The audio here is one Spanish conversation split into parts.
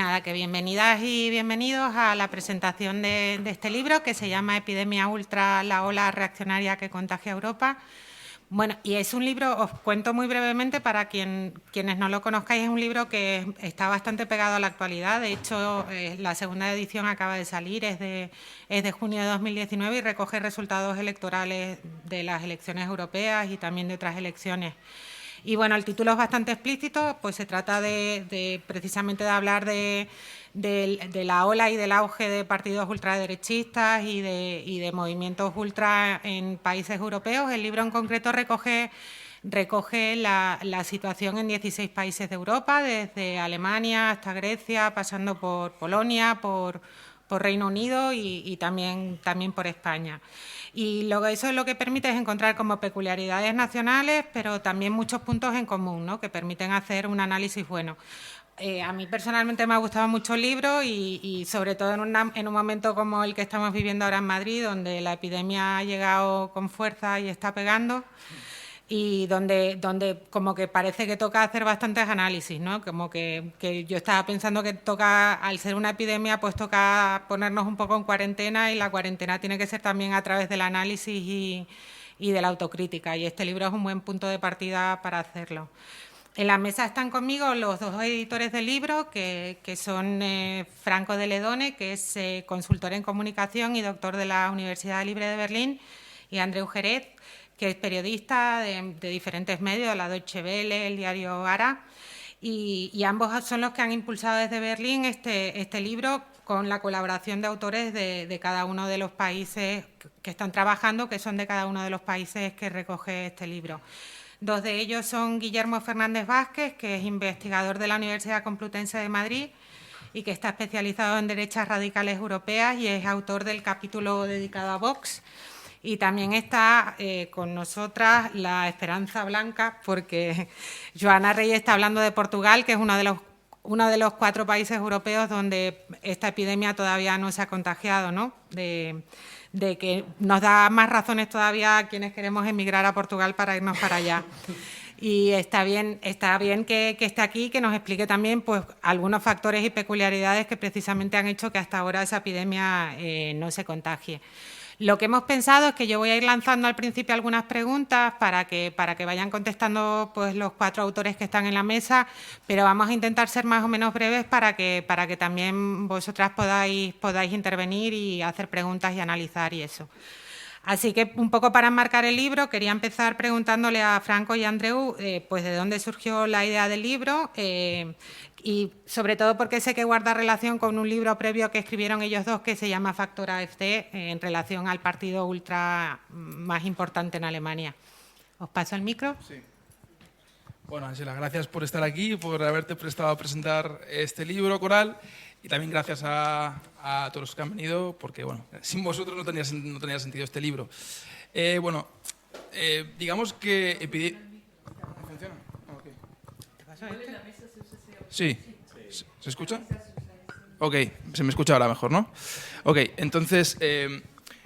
nada, que bienvenidas y bienvenidos a la presentación de este libro que se llama Epidemia Ultra, la ola reaccionaria que contagia a Europa. Bueno, y es un libro, os cuento muy brevemente para quienes no lo conozcáis, es un libro que está bastante pegado a la actualidad. De hecho, la segunda edición acaba de salir, es de junio de 2019 y recoge resultados electorales de las elecciones europeas y también de otras elecciones. Y bueno, el título es bastante explícito, pues se trata precisamente de hablar de la ola y del auge de partidos ultraderechistas y de movimientos ultra en países europeos. El libro en concreto recoge la situación en 16 países de Europa, desde Alemania hasta Grecia, pasando por Polonia, por Reino Unido y también por España. Y eso es lo que permite es encontrar como peculiaridades nacionales, pero también muchos puntos en común, ¿no?, que permiten hacer un análisis bueno. A mí personalmente me ha gustado mucho el libro y sobre todo en un momento como el que estamos viviendo ahora en Madrid, donde la epidemia ha llegado con fuerza y está pegando, y donde como que parece que toca hacer bastantes análisis, ¿no? Como que yo estaba pensando que toca, al ser una epidemia, pues toca ponernos un poco en cuarentena, y la cuarentena tiene que ser también a través del análisis y de la autocrítica, y este libro es un buen punto de partida para hacerlo. En la mesa están conmigo los dos editores del libro, que son Franco de Ledone, que es consultor en comunicación y doctor de la Universidad Libre de Berlín, y Andreu Jerez, que es periodista de diferentes medios, la Deutsche Welle, el diario Ara, y ambos son los que han impulsado desde Berlín este libro con la colaboración de autores de cada uno de los países que están trabajando, que son de cada uno de los países que recoge este libro. Dos de ellos son Guillermo Fernández Vázquez, que es investigador de la Universidad Complutense de Madrid y que está especializado en derechas radicales europeas y es autor del capítulo dedicado a Vox. Y también está con nosotras la Esperanza Blanca, porque Joana Rey está hablando de Portugal, que es uno de los 4 países europeos donde esta epidemia todavía no se ha contagiado, ¿no? De que nos da más razones todavía a quienes queremos emigrar a Portugal para irnos para allá. Y está bien que esté aquí, que nos explique también pues algunos factores y peculiaridades que precisamente han hecho que hasta ahora esa epidemia no se contagie. Lo que hemos pensado es que yo voy a ir lanzando al principio algunas preguntas para que vayan contestando pues los 4 autores que están en la mesa, pero vamos a intentar ser más o menos breves para que también vosotras podáis intervenir y hacer preguntas y analizar y eso. Así que, un poco para enmarcar el libro, quería empezar preguntándole a Franco y a Andreu pues de dónde surgió la idea del libro y, sobre todo, porque sé que guarda relación con un libro previo que escribieron ellos dos que se llama Factor AfD, en relación al partido ultra más importante en Alemania. ¿Os paso el micro? Sí. Bueno, Ángela, gracias por estar aquí, por haberte prestado a presentar este libro, Coral. Y también gracias a todos los que han venido, porque bueno, sin vosotros no tenía sentido este libro. Digamos que... ¿No funciona? Okay. ¿Te paso este? Sí. ¿Se escucha? Ok, se me escucha ahora mejor, ¿no? Ok, entonces,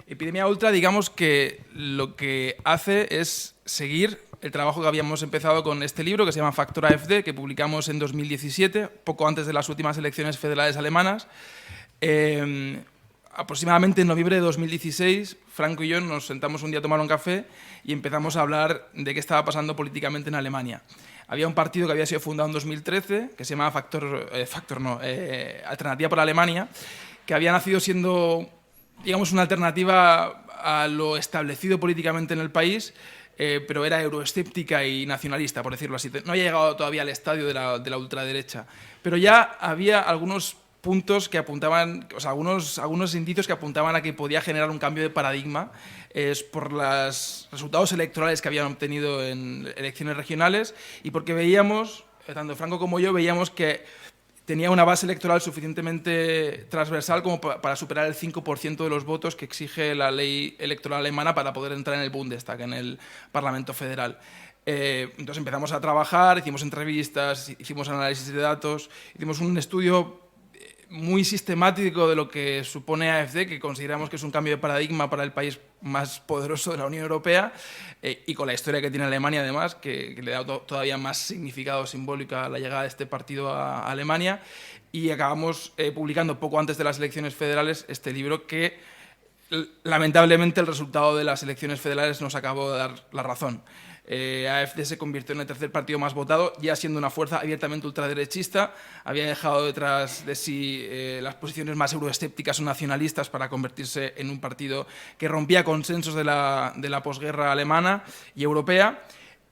Epidemia Ultra, digamos que lo que hace es seguir el trabajo que habíamos empezado con este libro, que se llama Factor AfD, que publicamos en 2017, poco antes de las últimas elecciones federales alemanas. Aproximadamente en noviembre de 2016, Franco y yo nos sentamos un día a tomar un café y empezamos a hablar de qué estaba pasando políticamente en Alemania. Había un partido que había sido fundado en 2013, que se llamaba Alternativa por Alemania, que había nacido siendo, digamos, una alternativa a lo establecido políticamente en el país, pero era euroescéptica y nacionalista, por decirlo así. No había llegado todavía al estadio de la ultraderecha, pero ya había algunos puntos que apuntaban, o sea, algunos indicios que apuntaban a que podía generar un cambio de paradigma por los resultados electorales que habían obtenido en elecciones regionales y porque veíamos, tanto Franco como yo, veíamos que tenía una base electoral suficientemente transversal como para superar el 5% de los votos que exige la ley electoral alemana para poder entrar en el Bundestag, en el Parlamento Federal. Entonces empezamos a trabajar, hicimos entrevistas, hicimos análisis de datos, hicimos un estudio muy sistemático de lo que supone AfD, que consideramos que es un cambio de paradigma para el país más poderoso de la Unión Europea, y con la historia que tiene Alemania, además, que le da todavía más significado simbólico a la llegada de este partido a Alemania. Y acabamos publicando poco antes de las elecciones federales este libro que, lamentablemente, el resultado de las elecciones federales nos acabó de dar la razón. AfD se convirtió en el tercer partido más votado, ya siendo una fuerza abiertamente ultraderechista. Había dejado detrás de sí las posiciones más euroescépticas o nacionalistas para convertirse en un partido que rompía consensos de la posguerra alemana y europea.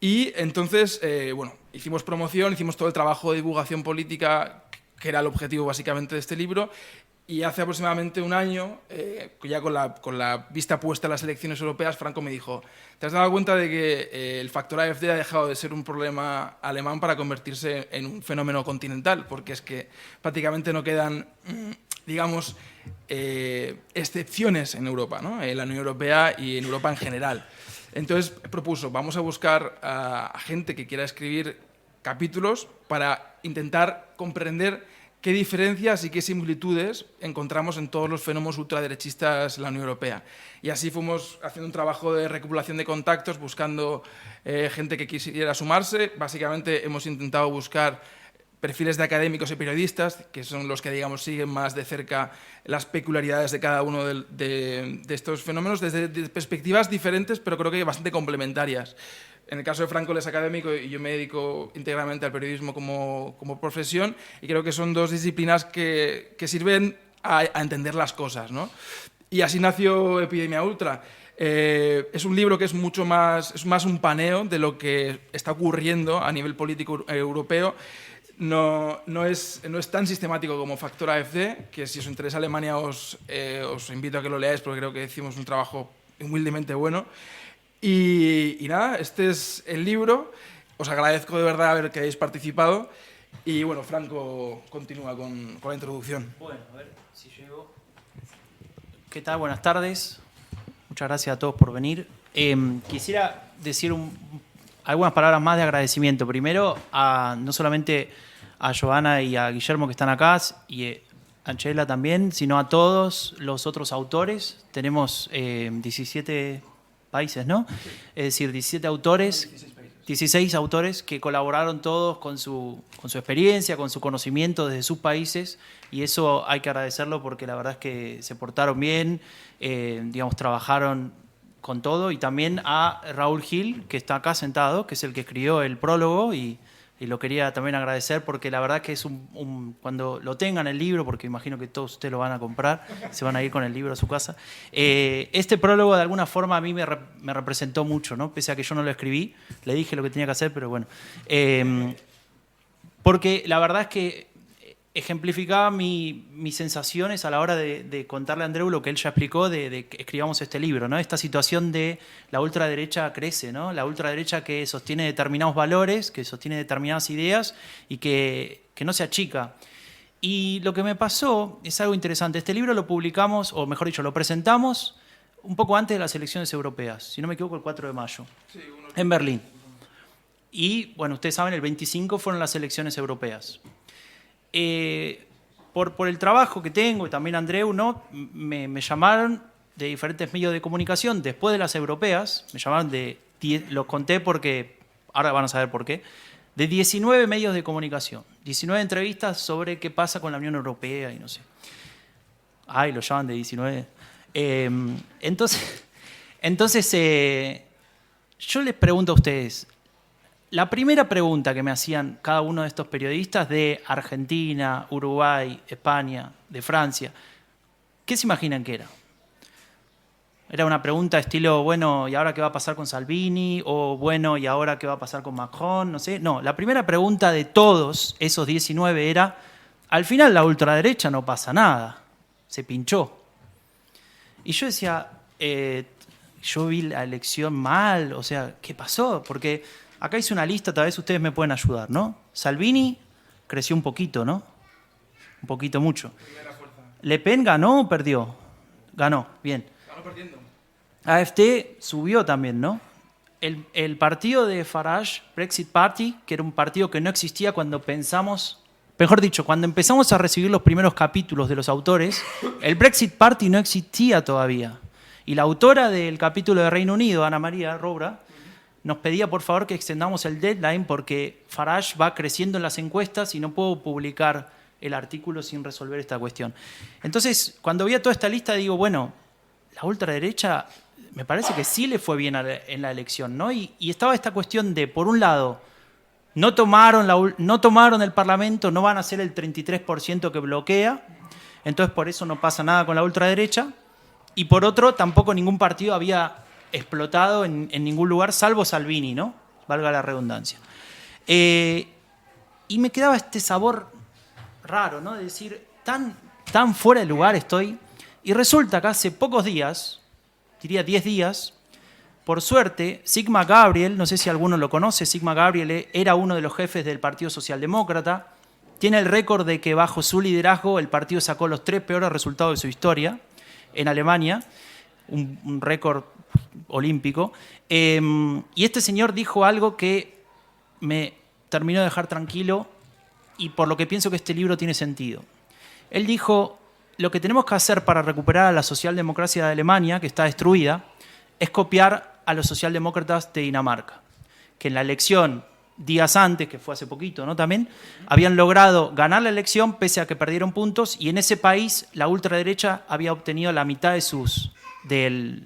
Y entonces, hicimos promoción, hicimos todo el trabajo de divulgación política, que era el objetivo básicamente de este libro. Y hace aproximadamente un año, ya con la vista puesta a las elecciones europeas, Franco me dijo: ¿te has dado cuenta de que el factor AfD ha dejado de ser un problema alemán para convertirse en un fenómeno continental? Porque es que prácticamente no quedan, digamos, excepciones en Europa, ¿no? En la Unión Europea y en Europa en general. Entonces propuso: vamos a buscar a gente que quiera escribir capítulos para intentar comprender qué diferencias y qué similitudes encontramos en todos los fenómenos ultraderechistas en la Unión Europea. Y así fuimos haciendo un trabajo de recopilación de contactos, buscando gente que quisiera sumarse. Básicamente hemos intentado buscar perfiles de académicos y periodistas, que son los que, digamos, siguen más de cerca las peculiaridades de cada uno de estos fenómenos, desde perspectivas diferentes, pero creo que bastante complementarias. En el caso de Franco, él es académico y yo me dedico íntegramente al periodismo como profesión, y creo que son dos disciplinas que sirven a entender las cosas, ¿no? Y así nació Epidemia Ultra. Es un libro que es más un paneo de lo que está ocurriendo a nivel político europeo. No es tan sistemático como Factor AfD, que si os interesa Alemania os invito a que lo leáis, porque creo que hicimos un trabajo humildemente bueno. Y nada, este es el libro. Os agradezco de verdad que hayáis participado. Y bueno, Franco continúa con la introducción. Bueno, a ver si llego. ¿Qué tal? Buenas tardes. Muchas gracias a todos por venir. Quisiera decir algunas palabras más de agradecimiento. Primero, no solamente a Joana y a Guillermo, que están acá, y a Anchela también, sino a todos los otros autores. Tenemos 17 países, ¿no? Es decir, 17 autores, 16 autores que colaboraron todos con su experiencia, con su conocimiento desde sus países, y eso hay que agradecerlo porque la verdad es que se portaron bien, digamos, trabajaron con todo. Y también a Raúl Gil, que está acá sentado, que es el que escribió el prólogo, y lo quería también agradecer porque la verdad que es cuando lo tengan el libro, porque imagino que todos ustedes lo van a comprar, se van a ir con el libro a su casa. Este prólogo de alguna forma a mí me representó mucho, ¿no? Pese a que yo no lo escribí, le dije lo que tenía que hacer, pero bueno. Porque la verdad es que ejemplificaba mis sensaciones a la hora de contarle a Andreu lo que él ya explicó de que escribamos este libro, ¿no? Esta situación de la ultraderecha crece, ¿no? La ultraderecha que sostiene determinados valores, que sostiene determinadas ideas y que no se achica. Y lo que me pasó es algo interesante. Este libro lo publicamos, o mejor dicho, lo presentamos un poco antes de las elecciones europeas, si no me equivoco, el 4 de mayo, en Berlín. Y, bueno, ustedes saben, el 25 fueron las elecciones europeas. Por el trabajo que tengo, y también Andreu, ¿no? Me llamaron de diferentes medios de comunicación después de las europeas. Me llamaron los conté porque ahora van a saber por qué, de 19 medios de comunicación, 19 entrevistas sobre qué pasa con la Unión Europea y no sé. Ay, lo llaman de 19. Entonces yo les pregunto a ustedes. La primera pregunta que me hacían cada uno de estos periodistas de Argentina, Uruguay, España, de Francia, ¿qué se imaginan que era? Era una pregunta estilo, bueno, ¿y ahora qué va a pasar con Salvini? O bueno, ¿y ahora qué va a pasar con Macron? No sé. No, la primera pregunta de todos esos 19 era, al final la ultraderecha no pasa nada, se pinchó. Y yo decía, yo vi la elección mal, o sea, ¿qué pasó? Porque acá hice una lista, tal vez ustedes me pueden ayudar, ¿no? Salvini creció un poquito, ¿no? Un poquito mucho. Le Pen ganó o perdió. Ganó, bien. Ganó perdiendo. AfD subió también, ¿no? El partido de Farage, Brexit Party, que era un partido que no existía cuando pensamos mejor dicho, cuando empezamos a recibir los primeros capítulos de los autores, el Brexit Party no existía todavía. Y la autora del capítulo de Reino Unido, Ana María Robra, nos pedía por favor que extendamos el deadline porque Farage va creciendo en las encuestas y no puedo publicar el artículo sin resolver esta cuestión. Entonces, cuando veía toda esta lista, digo, bueno, la ultraderecha me parece que sí le fue bien en la elección, ¿no? Y estaba esta cuestión de, por un lado, no tomaron el Parlamento, no van a ser el 33% que bloquea, entonces por eso no pasa nada con la ultraderecha, y por otro, tampoco ningún partido había explotado en ningún lugar, salvo Salvini, ¿no? Valga la redundancia. Y me quedaba este sabor raro, ¿no? De decir, tan fuera de lugar estoy, y resulta que hace pocos días, diría 10 días, por suerte, Sigmar Gabriel, no sé si alguno lo conoce, Sigmar Gabriel era uno de los jefes del Partido Socialdemócrata, tiene el récord de que bajo su liderazgo el partido sacó los 3 peores resultados de su historia en Alemania, un récord olímpico, y este señor dijo algo que me terminó de dejar tranquilo y por lo que pienso que este libro tiene sentido. Él dijo, lo que tenemos que hacer para recuperar a la socialdemocracia de Alemania, que está destruida, es copiar a los socialdemócratas de Dinamarca, que en la elección días antes, que fue hace poquito, ¿no? También habían logrado ganar la elección pese a que perdieron puntos y en ese país la ultraderecha había obtenido la mitad de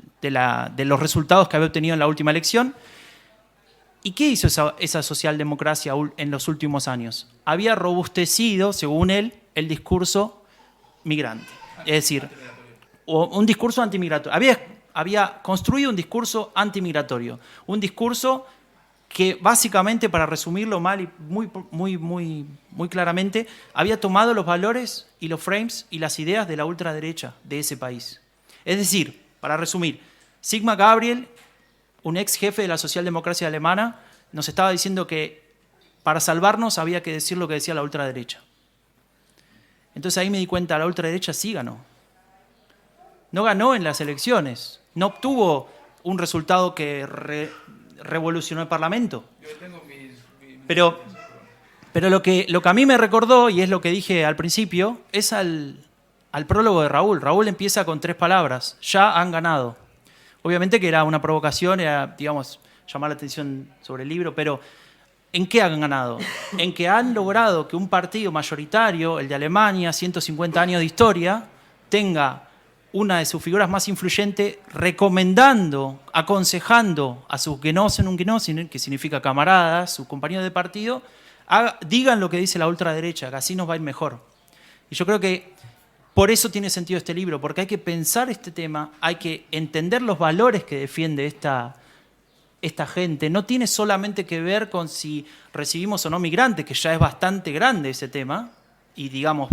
los resultados que había obtenido en la última elección. ¿Y qué hizo esa socialdemocracia en los últimos años? Había robustecido, según él, el discurso migrante. Es decir, un discurso antimigratorio. Había construido un discurso antimigratorio. Un discurso que básicamente, para resumirlo mal y muy claramente, había tomado los valores y los frames y las ideas de la ultraderecha de ese país. Es decir, para resumir, Sigmar Gabriel, un ex jefe de la socialdemocracia alemana, nos estaba diciendo que para salvarnos había que decir lo que decía la ultraderecha. Entonces ahí me di cuenta, la ultraderecha sí ganó. No ganó en las elecciones, no obtuvo un resultado que revolucionó el Parlamento. Pero lo que a mí me recordó, y es lo que dije al principio, es al prólogo de Raúl. Raúl empieza con 3 palabras, ya han ganado. Obviamente que era una provocación, era, digamos, llamar la atención sobre el libro, pero ¿en qué han ganado? En que han logrado que un partido mayoritario, el de Alemania, 150 años de historia, tenga una de sus figuras más influyentes recomendando, aconsejando a sus Genossen, que significa camaradas, sus compañeros de partido, digan lo que dice la ultraderecha, que así nos va a ir mejor. Y yo creo que por eso tiene sentido este libro, porque hay que pensar este tema, hay que entender los valores que defiende esta gente. No tiene solamente que ver con si recibimos o no migrantes, que ya es bastante grande ese tema, y digamos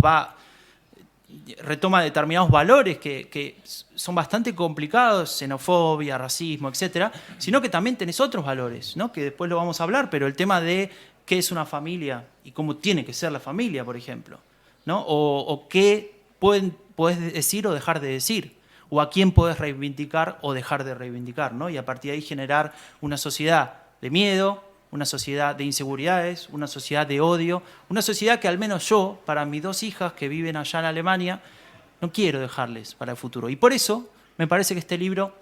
retoma determinados valores que son bastante complicados, xenofobia, racismo, etcétera, sino que también tenés otros valores, ¿no? Que después lo vamos a hablar, pero el tema de qué es una familia y cómo tiene que ser la familia, por ejemplo, ¿no? O qué podés decir o dejar de decir, o a quién podés reivindicar o dejar de reivindicar, ¿no? Y a partir de ahí generar una sociedad de miedo, una sociedad de inseguridades, una sociedad de odio, una sociedad que al menos yo, para mis 2 hijas que viven allá en Alemania, no quiero dejarles para el futuro. Y por eso me parece que este libro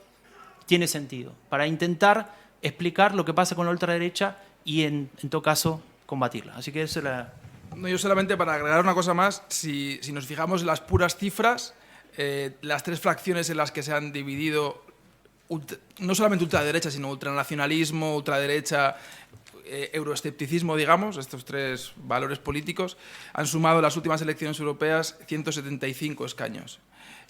tiene sentido, para intentar explicar lo que pasa con la ultraderecha y en todo caso combatirla. Así que eso era... No, yo solamente para agregar una cosa más, si nos fijamos en las puras cifras, las 3 fracciones en las que se han dividido, no solamente ultraderecha, sino ultranacionalismo, ultraderecha, euroescepticismo, digamos, estos 3 valores políticos, han sumado en las últimas elecciones europeas 175 escaños.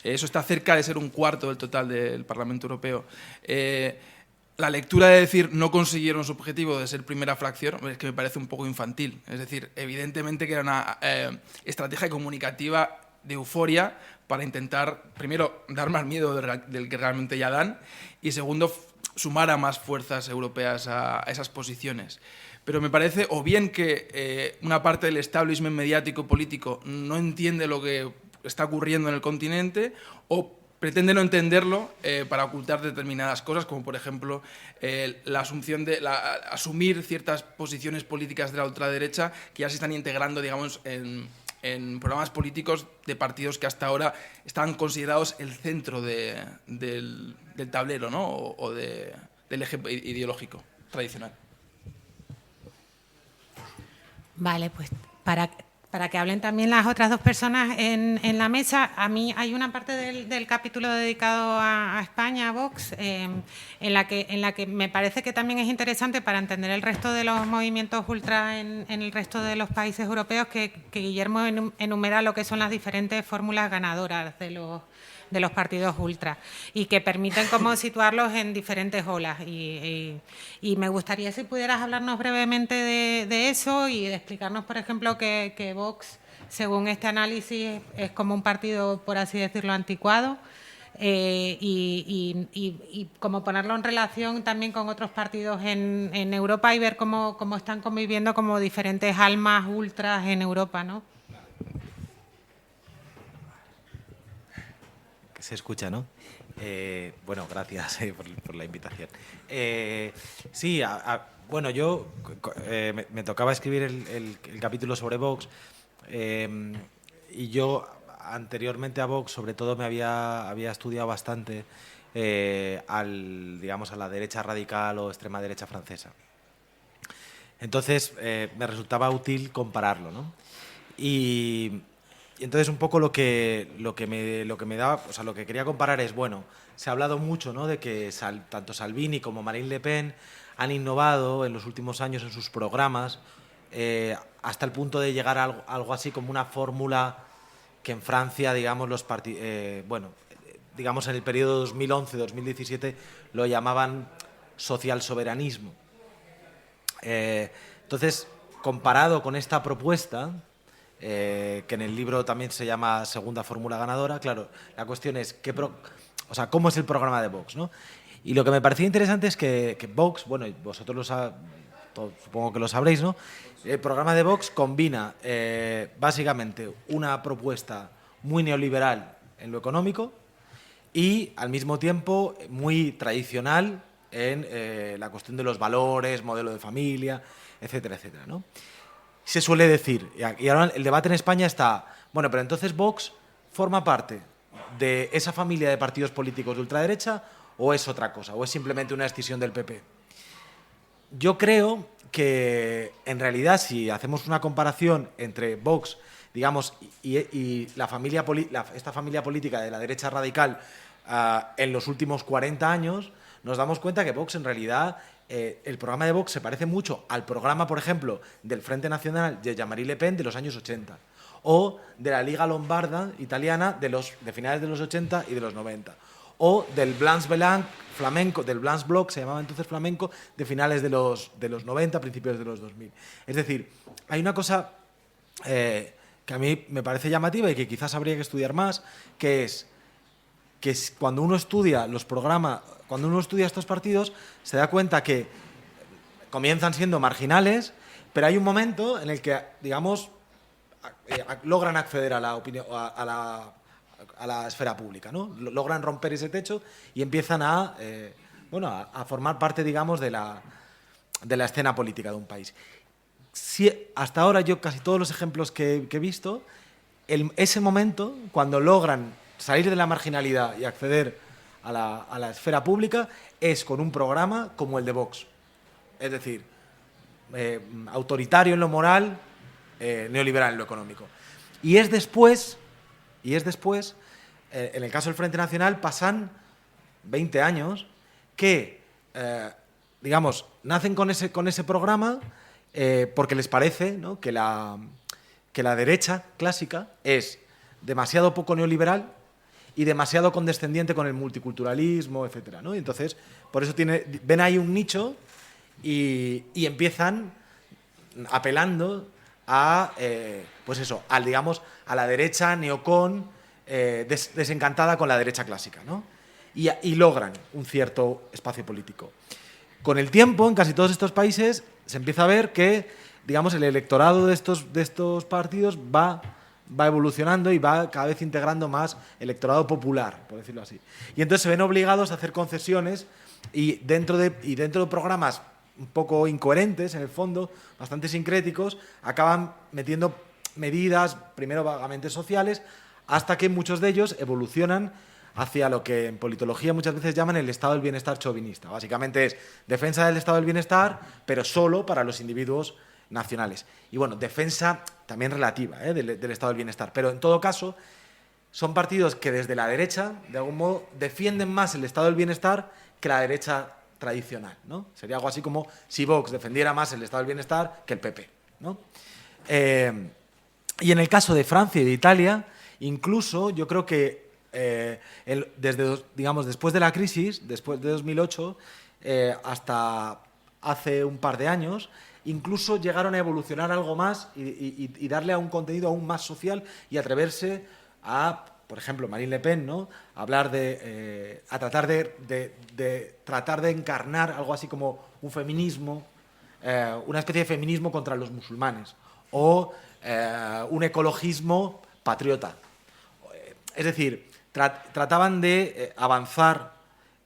Eso está cerca de ser un cuarto del total del Parlamento Europeo. La lectura de decir no consiguieron su objetivo de ser primera fracción es que me parece un poco infantil. Es decir, evidentemente que era una estrategia comunicativa de euforia para intentar, primero, dar más miedo del que realmente ya dan y, segundo, sumar a más fuerzas europeas a esas posiciones. Pero me parece o bien que una parte del establishment mediático político no entiende lo que está ocurriendo en el continente o pretende no entenderlo para ocultar determinadas cosas, como por ejemplo asumir ciertas posiciones políticas de la ultraderecha que ya se están integrando, digamos, en programas políticos de partidos que hasta ahora estaban considerados el centro del tablero, ¿no? o del eje ideológico tradicional. Vale, pues para que hablen también las otras dos personas en la mesa, a mí hay una parte del capítulo dedicado a España, a Vox, en la que me parece que también es interesante para entender el resto de los movimientos ultra en el resto de los países europeos, que Guillermo enumera lo que son las diferentes fórmulas ganadoras de los partidos ultra y que permiten como situarlos en diferentes olas. Y me gustaría si pudieras hablarnos brevemente de eso y de explicarnos, por ejemplo, que Vox, según este análisis, es como un partido, por así decirlo, anticuado, y como ponerlo en relación también con otros partidos en Europa y ver cómo están conviviendo como diferentes almas ultras en Europa, ¿no? Se escucha, ¿no? Bueno, gracias por la invitación. Sí, bueno, yo me tocaba escribir el capítulo sobre Vox y yo anteriormente a Vox sobre todo me había estudiado bastante digamos, a la derecha radical o extrema derecha francesa. Entonces me resultaba útil compararlo, ¿no? Y entonces un poco lo que me daba, o sea, lo que quería comparar es, bueno, se ha hablado mucho, ¿no?, de que tanto Salvini como Marine Le Pen han innovado en los últimos años en sus programas hasta el punto de llegar a algo así como una fórmula que en Francia, digamos, digamos en el periodo 2011-2017 lo llamaban social soberanismo. Entonces, comparado con esta propuesta, que en el libro también se llama Segunda Fórmula Ganadora, claro, la cuestión es cómo es el programa de Vox, ¿no? Y lo que me parecía interesante es que Vox, bueno, vosotros supongo que lo sabréis, ¿no? El programa de Vox combina básicamente una propuesta muy neoliberal en lo económico y al mismo tiempo muy tradicional en la cuestión de los valores, modelo de familia, etcétera, etcétera, ¿no? Se suele decir, y ahora el debate en España está, bueno, pero entonces Vox forma parte de esa familia de partidos políticos de ultraderecha o es otra cosa, o es simplemente una escisión del PP. Yo creo que en realidad si hacemos una comparación entre Vox, digamos, y esta familia política de la derecha radical en los últimos 40 años, nos damos cuenta que Vox en realidad, el programa de Vox se parece mucho al programa, por ejemplo, del Frente Nacional de Jean-Marie Le Pen de los años 80 o de la Liga Lombarda italiana de finales de los 80 y de los 90 o del Blanc flamenco, del Blanc Bloc, se llamaba entonces flamenco, de finales de los 90, principios de los 2000. Es decir, hay una cosa que a mí me parece llamativa y que quizás habría que estudiar más, que es cuando uno estudia los programas, cuando uno estudia estos partidos, se da cuenta que comienzan siendo marginales, pero hay un momento en el que, digamos, logran acceder a la opinión, a la esfera pública, ¿no? Logran romper ese techo y empiezan a formar parte, digamos, de la escena política de un país. Hasta ahora yo casi todos los ejemplos que he visto, ese momento, cuando logran salir de la marginalidad y acceder a la esfera pública, es con un programa como el de Vox. Es decir, autoritario en lo moral, neoliberal en lo económico. Y es después, en el caso del Frente Nacional, pasan 20 años que, digamos, nacen con ese programa porque les parece, ¿no?, que la derecha clásica es demasiado poco neoliberal y demasiado condescendiente con el multiculturalismo, etcétera, ¿no? Y entonces, por eso ven ahí un nicho y empiezan apelando a la derecha neocon desencantada con la derecha clásica, ¿no? Y logran un cierto espacio político. Con el tiempo, en casi todos estos países, se empieza a ver que, digamos, el electorado de estos partidos va va evolucionando y va cada vez integrando más electorado popular, por decirlo así. Y entonces se ven obligados a hacer concesiones y dentro de programas un poco incoherentes, en el fondo, bastante sincréticos, acaban metiendo medidas, primero vagamente sociales, hasta que muchos de ellos evolucionan hacia lo que en politología muchas veces llaman el estado del bienestar chauvinista. Básicamente es defensa del estado del bienestar, pero solo para los individuos nacionales. Y bueno, defensa también relativa del estado del bienestar, pero en todo caso son partidos que desde la derecha, de algún modo, defienden más el estado del bienestar que la derecha tradicional, ¿no? Sería algo así como si Vox defendiera más el estado del bienestar que el PP, ¿no? Y en el caso de Francia y de Italia, incluso yo creo que después de la crisis, después de 2008, hasta hace un par de años, incluso llegaron a evolucionar algo más y darle a un contenido aún más social y atreverse a, por ejemplo, Marine Le Pen, ¿no? A tratar de encarnar algo así como un feminismo, una especie de feminismo contra los musulmanes o un ecologismo patriota. Es decir, trataban de avanzar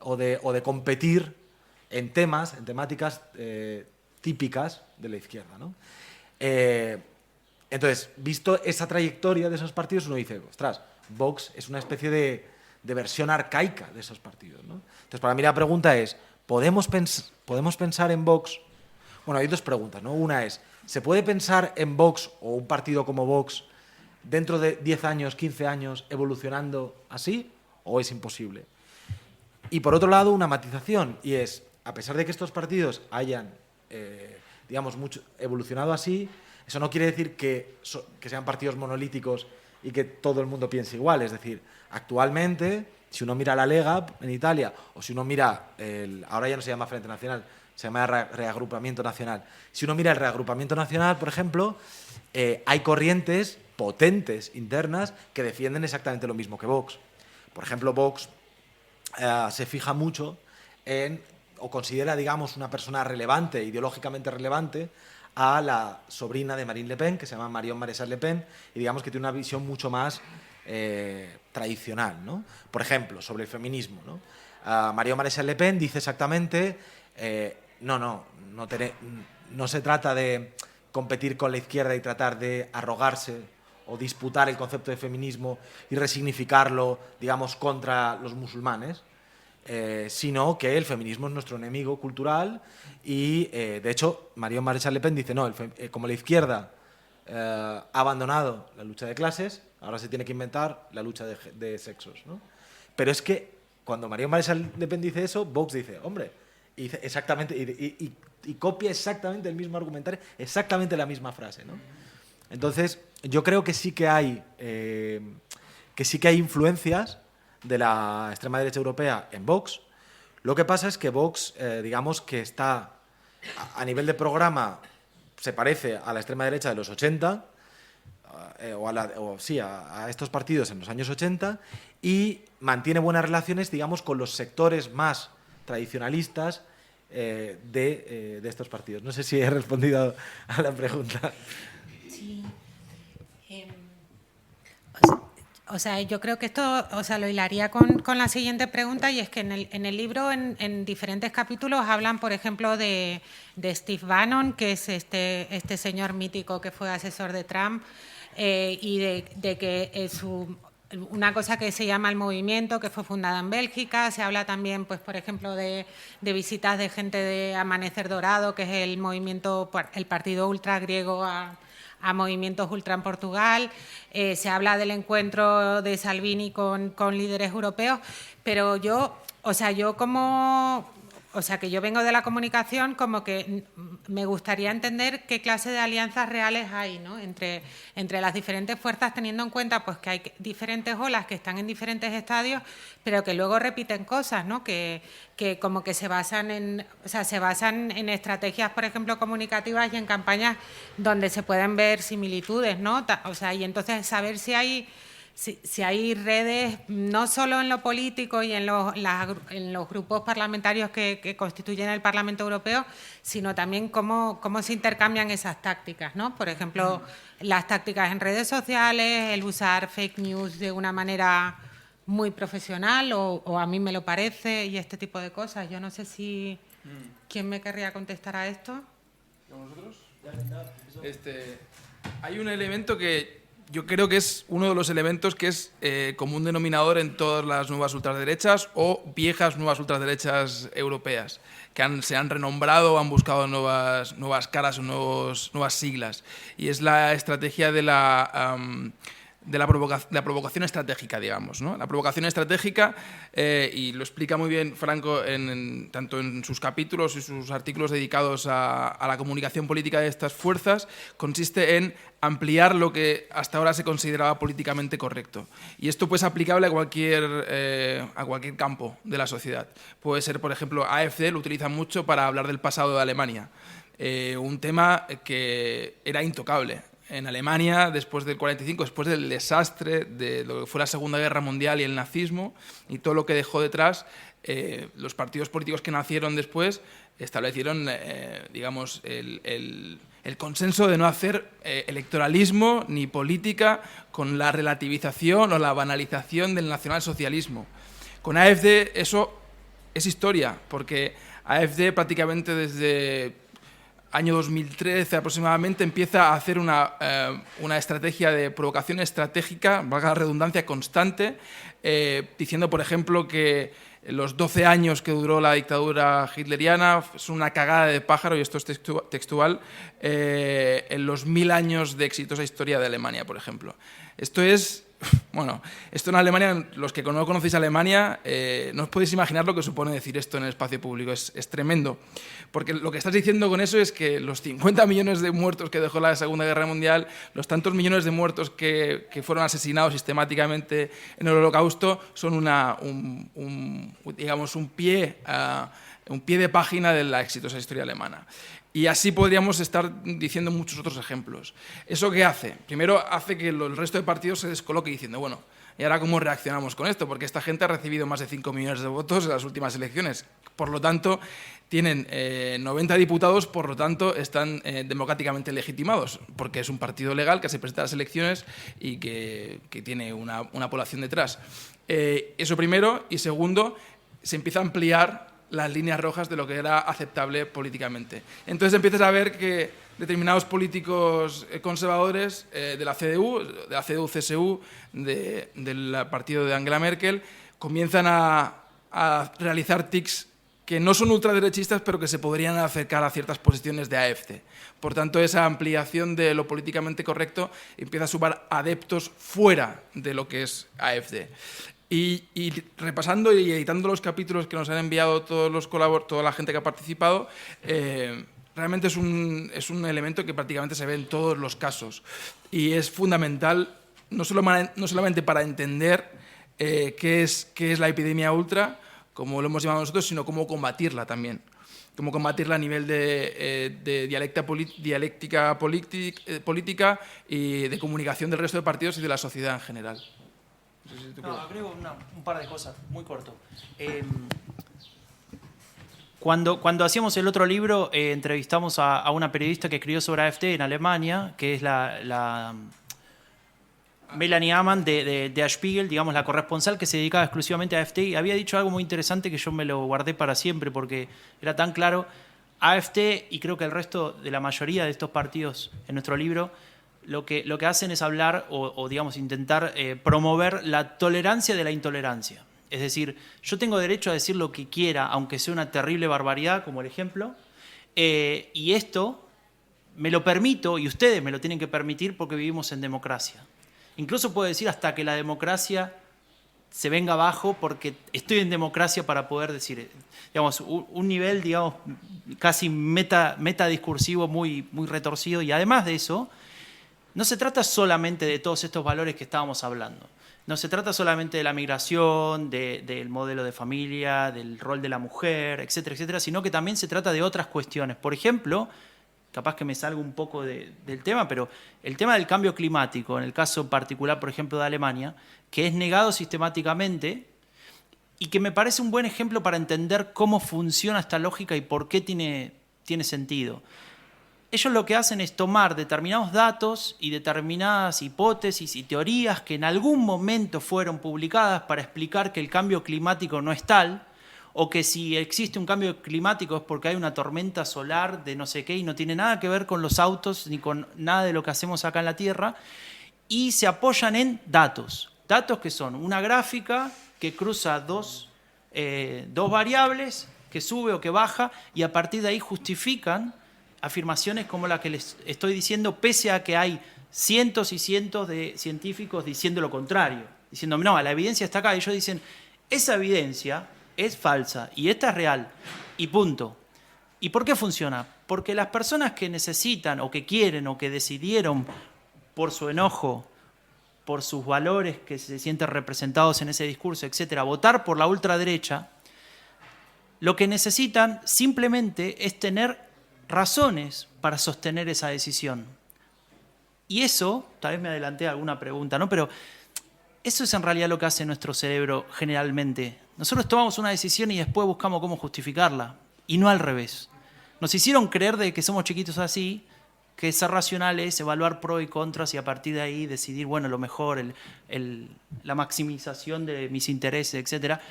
o de competir en temáticas típicas de la izquierda, ¿no? Entonces, visto esa trayectoria de esos partidos, uno dice, ostras, Vox es una especie de versión arcaica de esos partidos, ¿no? Entonces, para mí la pregunta es, ¿podemos pensar en Vox? Bueno, hay dos preguntas, ¿no? Una es, ¿se puede pensar en Vox o un partido como Vox dentro de 10 años, 15 años, evolucionando así, o es imposible? Y por otro lado, una matización, y es, a pesar de que estos partidos hayan, evolucionado así, eso no quiere decir que sean partidos monolíticos y que todo el mundo piense igual. Es decir, actualmente, si uno mira la Lega en Italia, o si uno mira, ahora ya no se llama Frente Nacional, se llama Reagrupamiento Nacional. Si uno mira el Reagrupamiento Nacional, por ejemplo, hay corrientes potentes internas que defienden exactamente lo mismo que Vox. Por ejemplo, Vox se fija mucho o considera, digamos, una persona relevante, ideológicamente relevante, a la sobrina de Marine Le Pen, que se llama Marion Maréchal Le Pen, y digamos que tiene una visión mucho más tradicional, ¿no? Por ejemplo, sobre el feminismo, ¿no? Marion Maréchal Le Pen dice exactamente, no se trata de competir con la izquierda y tratar de arrogarse o disputar el concepto de feminismo y resignificarlo, digamos, contra los musulmanes, sino que el feminismo es nuestro enemigo cultural y, de hecho, Marion Maréchal Le Pen dice, no, como la izquierda ha abandonado la lucha de clases, ahora se tiene que inventar la lucha de sexos, ¿no? Pero es que cuando Marion Maréchal Le Pen dice eso, Vox dice, hombre, y dice exactamente, y copia exactamente el mismo argumentario, exactamente la misma frase, ¿no? Entonces, yo creo que sí que hay influencias de la extrema derecha europea en Vox. Lo que pasa es que Vox, digamos que está a nivel de programa, se parece a la extrema derecha de los 80, a estos partidos en los años 80, y mantiene buenas relaciones, digamos, con los sectores más tradicionalistas de estos partidos. No sé si he respondido a la pregunta. Sí. O sea, yo creo que esto, lo hilaría con la siguiente pregunta, y es que en el libro, en diferentes capítulos, hablan, por ejemplo, de Steve Bannon, que es este señor mítico que fue asesor de Trump, y de que una cosa que se llama el movimiento, que fue fundada en Bélgica. Se habla también, pues, por ejemplo, de visitas de gente de Amanecer Dorado, que es el partido ultra griego a movimientos ultra en Portugal. Se habla del encuentro de Salvini con líderes europeos, pero que yo vengo de la comunicación, como que me gustaría entender qué clase de alianzas reales hay, ¿no? entre las diferentes fuerzas, teniendo en cuenta, pues, que hay diferentes olas que están en diferentes estadios, pero que luego repiten cosas, ¿no? Que como que se basan en estrategias, por ejemplo, comunicativas, y en campañas donde se pueden ver similitudes, ¿no? Y entonces saber si hay si hay redes, no solo en lo político y en los grupos parlamentarios que constituyen el Parlamento Europeo, sino también cómo se intercambian esas tácticas, ¿no? Por ejemplo, las tácticas en redes sociales, el usar fake news de una manera muy profesional o a mí me lo parece y este tipo de cosas. Yo no sé si... ¿Quién me querría contestar a esto? ¿Nosotros? Hay un elemento que yo creo que es uno de los elementos que es común denominador en todas las nuevas ultraderechas o viejas nuevas ultraderechas europeas, que se han renombrado o han buscado nuevas caras o nuevas siglas. Y es la estrategia de la provocación estratégica, digamos, ¿no? La provocación estratégica, y lo explica muy bien Franco tanto en sus capítulos y sus artículos dedicados a la comunicación política de estas fuerzas, consiste en ampliar lo que hasta ahora se consideraba políticamente correcto. Y esto pues, es aplicable a cualquier campo de la sociedad. Puede ser, por ejemplo, AfD lo utiliza mucho para hablar del pasado de Alemania, un tema que era intocable. En Alemania, después del 45, después del desastre de lo que fue la Segunda Guerra Mundial y el nazismo y todo lo que dejó detrás, los partidos políticos que nacieron después establecieron, digamos, el consenso de no hacer electoralismo ni política con la relativización o la banalización del nacionalsocialismo. Con AfD eso es historia, porque AfD prácticamente desde año 2013 aproximadamente empieza a hacer una estrategia de provocación estratégica, valga la redundancia, constante, diciendo, por ejemplo, que los 12 años que duró la dictadura hitleriana son una cagada de pájaro, y esto es textual, en los 1000 años de exitosa historia de Alemania, por ejemplo. Esto es... Bueno, esto en Alemania, los que no conocéis Alemania, no os podéis imaginar lo que supone decir esto en el espacio público. Es tremendo. Porque lo que estás diciendo con eso es que los 50 millones de muertos que dejó la Segunda Guerra Mundial, los tantos millones de muertos que fueron asesinados sistemáticamente en el Holocausto, son digamos, un pie de página de la exitosa historia alemana. Y así podríamos estar diciendo muchos otros ejemplos. ¿Eso qué hace? Primero hace que el resto de partidos se descoloque diciendo, bueno, ¿y ahora cómo reaccionamos con esto? Porque esta gente ha recibido más de 5 millones de votos en las últimas elecciones. Por lo tanto, tienen 90 diputados, por lo tanto, están democráticamente legitimados, porque es un partido legal que se presenta a las elecciones y que tiene una población detrás. Eso primero. Y segundo, se empieza a ampliar las líneas rojas de lo que era aceptable políticamente. Entonces empiezas a ver que determinados políticos conservadores de la CDU-CSU, del partido de Angela Merkel, comienzan a realizar tics que no son ultraderechistas, pero que se podrían acercar a ciertas posiciones de AfD. Por tanto, esa ampliación de lo políticamente correcto empieza a sumar adeptos fuera de lo que es AfD. Y repasando y editando los capítulos que nos han enviado toda la gente que ha participado, realmente es un elemento que prácticamente se ve en todos los casos. Y es fundamental, no solamente para entender qué es la epidemia ultra, como lo hemos llamado nosotros, sino cómo combatirla también. Cómo combatirla a nivel de dialéctica política y de comunicación del resto de partidos y de la sociedad en general. No, agrego un par de cosas, muy corto. Cuando hacíamos el otro libro, entrevistamos a una periodista que escribió sobre AfD en Alemania, que es la Melanie Amann de Der Spiegel, digamos, la corresponsal que se dedicaba exclusivamente a AfD, y había dicho algo muy interesante que yo me lo guardé para siempre porque era tan claro. AfD, y creo que el resto de la mayoría de estos partidos en nuestro libro, lo que hacen es hablar o digamos, intentar promover la tolerancia de la intolerancia. Es decir, yo tengo derecho a decir lo que quiera, aunque sea una terrible barbaridad, como el ejemplo, y esto me lo permito, y ustedes me lo tienen que permitir porque vivimos en democracia. Incluso puedo decir hasta que la democracia se venga abajo porque estoy en democracia para poder decir, digamos, un nivel, digamos, casi metadiscursivo muy, muy retorcido. Y además de eso, no se trata solamente de todos estos valores que estábamos hablando. No se trata solamente de la migración, del modelo de familia, del rol de la mujer, etcétera, etcétera, sino que también se trata de otras cuestiones. Por ejemplo, capaz que me salgo un poco del tema, pero el tema del cambio climático, en el caso particular, por ejemplo, de Alemania, que es negado sistemáticamente y que me parece un buen ejemplo para entender cómo funciona esta lógica y por qué tiene sentido. Ellos lo que hacen es tomar determinados datos y determinadas hipótesis y teorías que en algún momento fueron publicadas para explicar que el cambio climático no es tal, o que si existe un cambio climático es porque hay una tormenta solar de no sé qué y no tiene nada que ver con los autos ni con nada de lo que hacemos acá en la Tierra, y se apoyan en datos. Datos que son una gráfica que cruza dos variables, que sube o que baja, y a partir de ahí justifican afirmaciones como la que les estoy diciendo, pese a que hay cientos y cientos de científicos diciendo lo contrario, diciendo, no, la evidencia está acá. Ellos dicen, esa evidencia es falsa y esta es real, y punto. ¿Y por qué funciona? Porque las personas que necesitan o que quieren o que decidieron por su enojo, por sus valores que se sienten representados en ese discurso, etcétera, votar por la ultraderecha, lo que necesitan simplemente es tener razones para sostener esa decisión. Y eso, tal vez me adelanté a alguna pregunta, ¿no? Pero eso es en realidad lo que hace nuestro cerebro generalmente. Nosotros tomamos una decisión y después buscamos cómo justificarla, y no al revés. Nos hicieron creer de que somos chiquitos así, que ser racional es evaluar pros y contras y a partir de ahí decidir, bueno, lo mejor, la maximización de mis intereses, etcétera.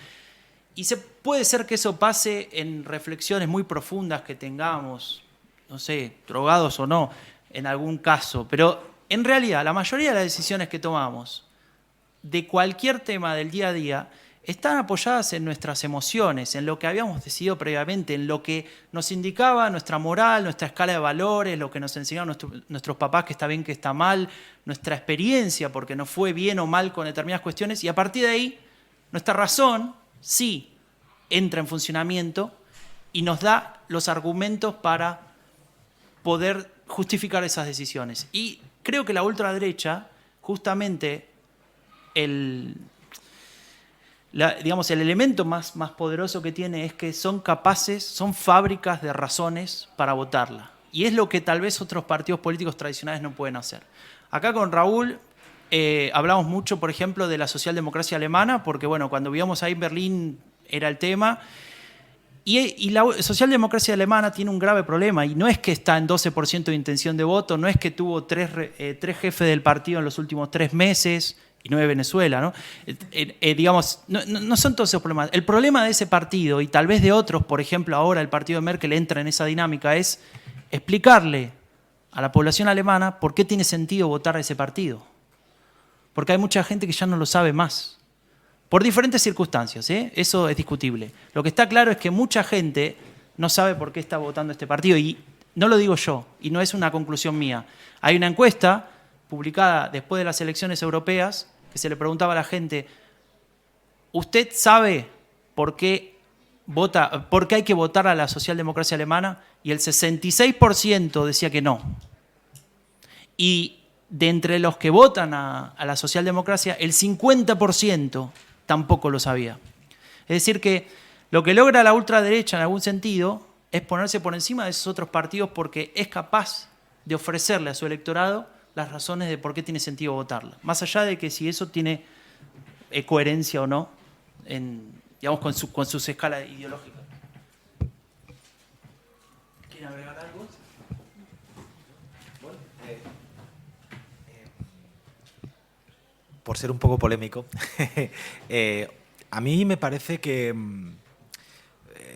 Y puede ser que eso pase en reflexiones muy profundas que tengamos, no sé, drogados o no, en algún caso. Pero en realidad, la mayoría de las decisiones que tomamos de cualquier tema del día a día están apoyadas en nuestras emociones, en lo que habíamos decidido previamente, en lo que nos indicaba nuestra moral, nuestra escala de valores, lo que nos enseñaron nuestros papás, que está bien, que está mal, nuestra experiencia, porque nos fue bien o mal con determinadas cuestiones, y a partir de ahí, nuestra razón sí entra en funcionamiento y nos da los argumentos para poder justificar esas decisiones. Y creo que la ultraderecha, justamente, el elemento más poderoso que tiene es que son fábricas de razones para votarla. Y es lo que tal vez otros partidos políticos tradicionales no pueden hacer. Acá con Raúl hablamos mucho, por ejemplo, de la socialdemocracia alemana, porque bueno, cuando vivíamos ahí en Berlín era el tema. Y la socialdemocracia alemana tiene un grave problema, y no es que está en 12% de intención de voto, no es que tuvo tres jefes del partido en los últimos 3 meses, y no es Venezuela, ¿no? No son todos esos problemas. El problema de ese partido, y tal vez de otros, por ejemplo, ahora el partido de Merkel entra en esa dinámica, es explicarle a la población alemana por qué tiene sentido votar a ese partido. Porque hay mucha gente que ya no lo sabe más. Por diferentes circunstancias, ¿eh? Eso es discutible. Lo que está claro es que mucha gente no sabe por qué está votando este partido, y no lo digo yo, y no es una conclusión mía. Hay una encuesta publicada después de las elecciones europeas que se le preguntaba a la gente, ¿usted sabe por qué hay que votar a la socialdemocracia alemana? Y el 66% decía que no. Y de entre los que votan a la socialdemocracia, el 50% tampoco lo sabía. Es decir que lo que logra la ultraderecha en algún sentido es ponerse por encima de esos otros partidos porque es capaz de ofrecerle a su electorado las razones de por qué tiene sentido votarla. Más allá de que si eso tiene coherencia o no, con sus escalas ideológicas. ¿Quieren agregar algo? Bueno, por ser un poco polémico, a mí me parece que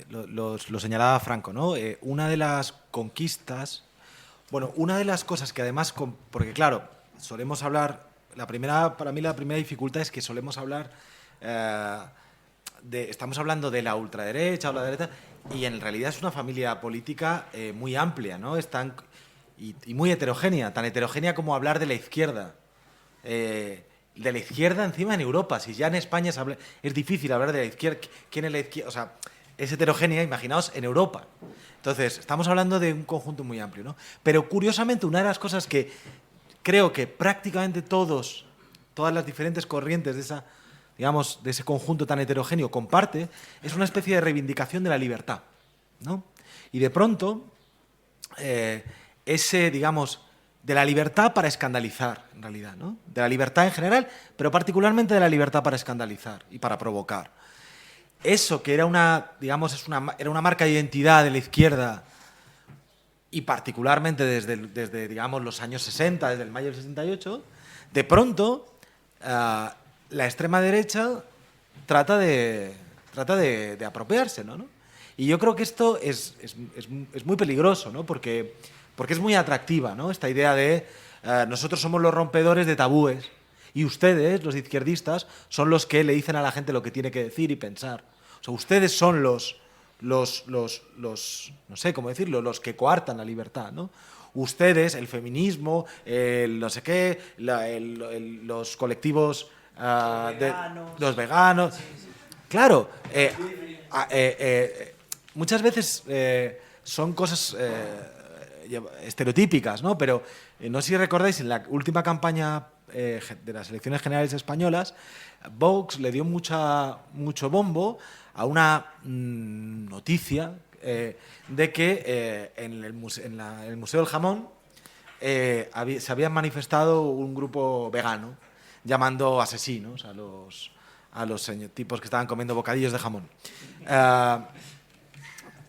lo señalaba Franco, ¿no? Una de las conquistas, bueno, una de las cosas que además, porque claro, solemos hablar, para mí la primera dificultad es que solemos hablar, estamos hablando de la ultraderecha o la derecha, y en realidad es una familia política muy amplia, ¿no? Y muy heterogénea, tan heterogénea como hablar de la izquierda. De la izquierda encima en Europa. Si ya en España es difícil hablar de la izquierda, ¿quién es la izquierda? O sea, es heterogénea, imaginaos, en Europa. Entonces, estamos hablando de un conjunto muy amplio, ¿no? Pero curiosamente, una de las cosas que creo que prácticamente todas las diferentes corrientes de ese conjunto tan heterogéneo comparte, es una especie de reivindicación de la libertad, ¿no? Y de pronto, digamos, de la libertad para escandalizar, en realidad, ¿no? De la libertad en general, pero particularmente de la libertad para escandalizar y para provocar. Eso que era digamos, era una marca de identidad de la izquierda, y particularmente desde digamos, los años 60, desde el mayo del 68, de pronto la extrema derecha trata de apropiarse, ¿no? Y yo creo que esto es muy peligroso, ¿no? Porque es muy atractiva, ¿no? Esta idea de nosotros somos los rompedores de tabúes y ustedes, los izquierdistas, son los que le dicen a la gente lo que tiene que decir y pensar. O sea, ustedes son los no sé cómo decirlo, los que coartan la libertad, ¿no? Ustedes, el feminismo, el no sé qué, los colectivos los veganos. Sí, sí. Claro, muchas veces son cosas estereotípicas, ¿no? Pero no sé si recordáis, en la última campaña de las elecciones generales españolas, Vox le dio mucho bombo a una noticia de que en el Museo del Jamón se habían manifestado un grupo vegano llamando asesinos a los tipos que estaban comiendo bocadillos de jamón.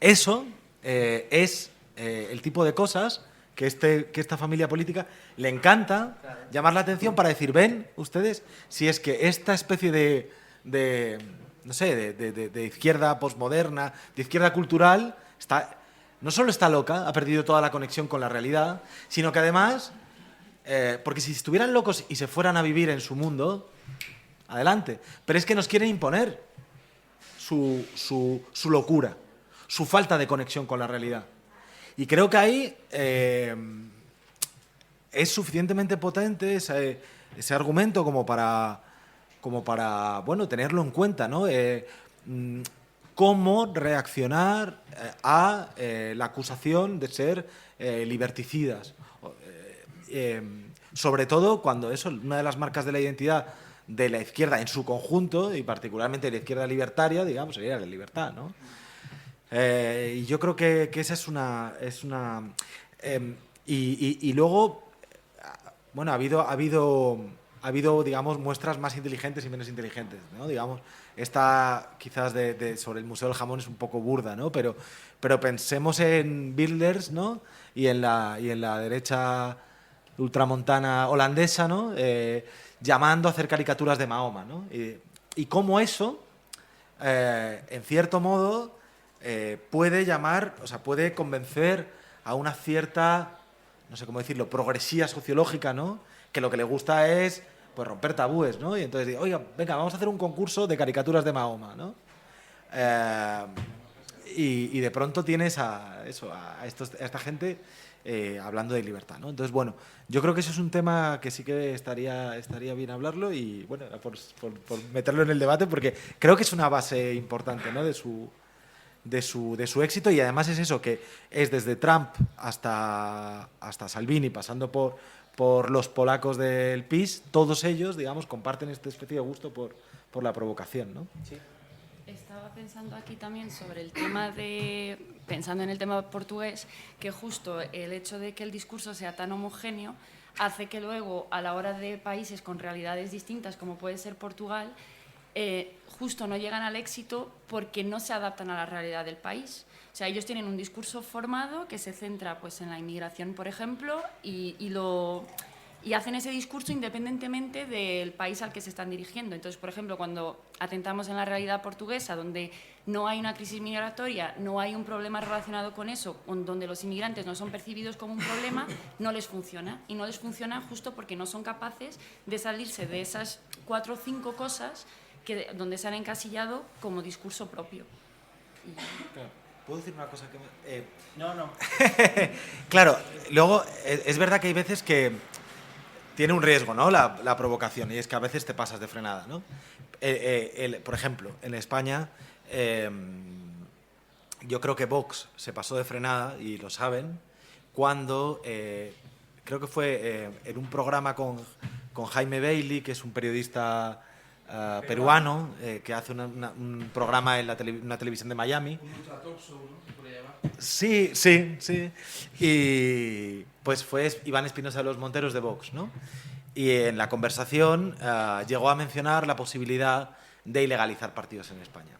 Eso es el tipo de cosas que esta familia política le encanta llamar la atención para decir, ven ustedes, si es que esta especie de izquierda posmoderna, de izquierda cultural, no solo está loca, ha perdido toda la conexión con la realidad, sino que además, porque si estuvieran locos y se fueran a vivir en su mundo, adelante, pero es que nos quieren imponer su locura, su falta de conexión con la realidad. Y creo que ahí es suficientemente potente ese argumento como para bueno, tenerlo en cuenta, ¿no? Cómo reaccionar a la acusación de ser liberticidas. Sobre todo cuando una de las marcas de la identidad de la izquierda en su conjunto, y particularmente de la izquierda libertaria, digamos, sería la libertad, ¿no? Y yo creo que esa es una y luego, bueno, ha habido, digamos, muestras más inteligentes y menos inteligentes, ¿no? Digamos, esta quizás sobre el Museo del Jamón es un poco burda, ¿no? Pero pensemos en Wilders, ¿no? Y en la derecha ultramontana holandesa, ¿no? Llamando a hacer caricaturas de Mahoma, ¿no? Y cómo eso, en cierto modo, puede puede convencer a una cierta, no sé cómo decirlo, progresía sociológica, ¿no? Que lo que le gusta es pues romper tabúes, ¿no? Y entonces, oiga, venga, vamos a hacer un concurso de caricaturas de Mahoma, ¿no? Y de pronto tienes a esta gente hablando de libertad, ¿no? Entonces, bueno, yo creo que eso es un tema que sí que estaría bien hablarlo y, bueno, por meterlo en el debate, porque creo que es una base importante, ¿no? de su éxito, y además es eso, que es desde Trump hasta Salvini, pasando por los polacos del PiS, todos ellos, digamos, comparten esta especie de gusto por la provocación, ¿no? Sí. Estaba pensando aquí también sobre el tema pensando en el tema portugués, que justo el hecho de que el discurso sea tan homogéneo hace que luego, a la hora de países con realidades distintas, como puede ser Portugal, justo no llegan al éxito porque no se adaptan a la realidad del país. O sea, ellos tienen un discurso formado que se centra pues, en la inmigración, por ejemplo, y hacen ese discurso independientemente del país al que se están dirigiendo. Entonces, por ejemplo, cuando atentamos en la realidad portuguesa, donde no hay una crisis migratoria, no hay un problema relacionado con eso, donde los inmigrantes no son percibidos como un problema, no les funciona. Y no les funciona justo porque no son capaces de salirse de esas 4 o 5 cosas donde se han encasillado como discurso propio. ¿Puedo decir una cosa que No. Claro, luego es verdad que hay veces que tiene un riesgo, ¿no? La provocación, y es que a veces te pasas de frenada, ¿no? Por ejemplo, en España, yo creo que Vox se pasó de frenada, y lo saben, cuando creo que fue en un programa con Jaime Bailey, que es un periodista peruano que hace un programa en una televisión de Miami. Sí. Y pues fue Iván Espinosa de los Monteros de Vox, ¿no? Y en la conversación llegó a mencionar la posibilidad de ilegalizar partidos en España,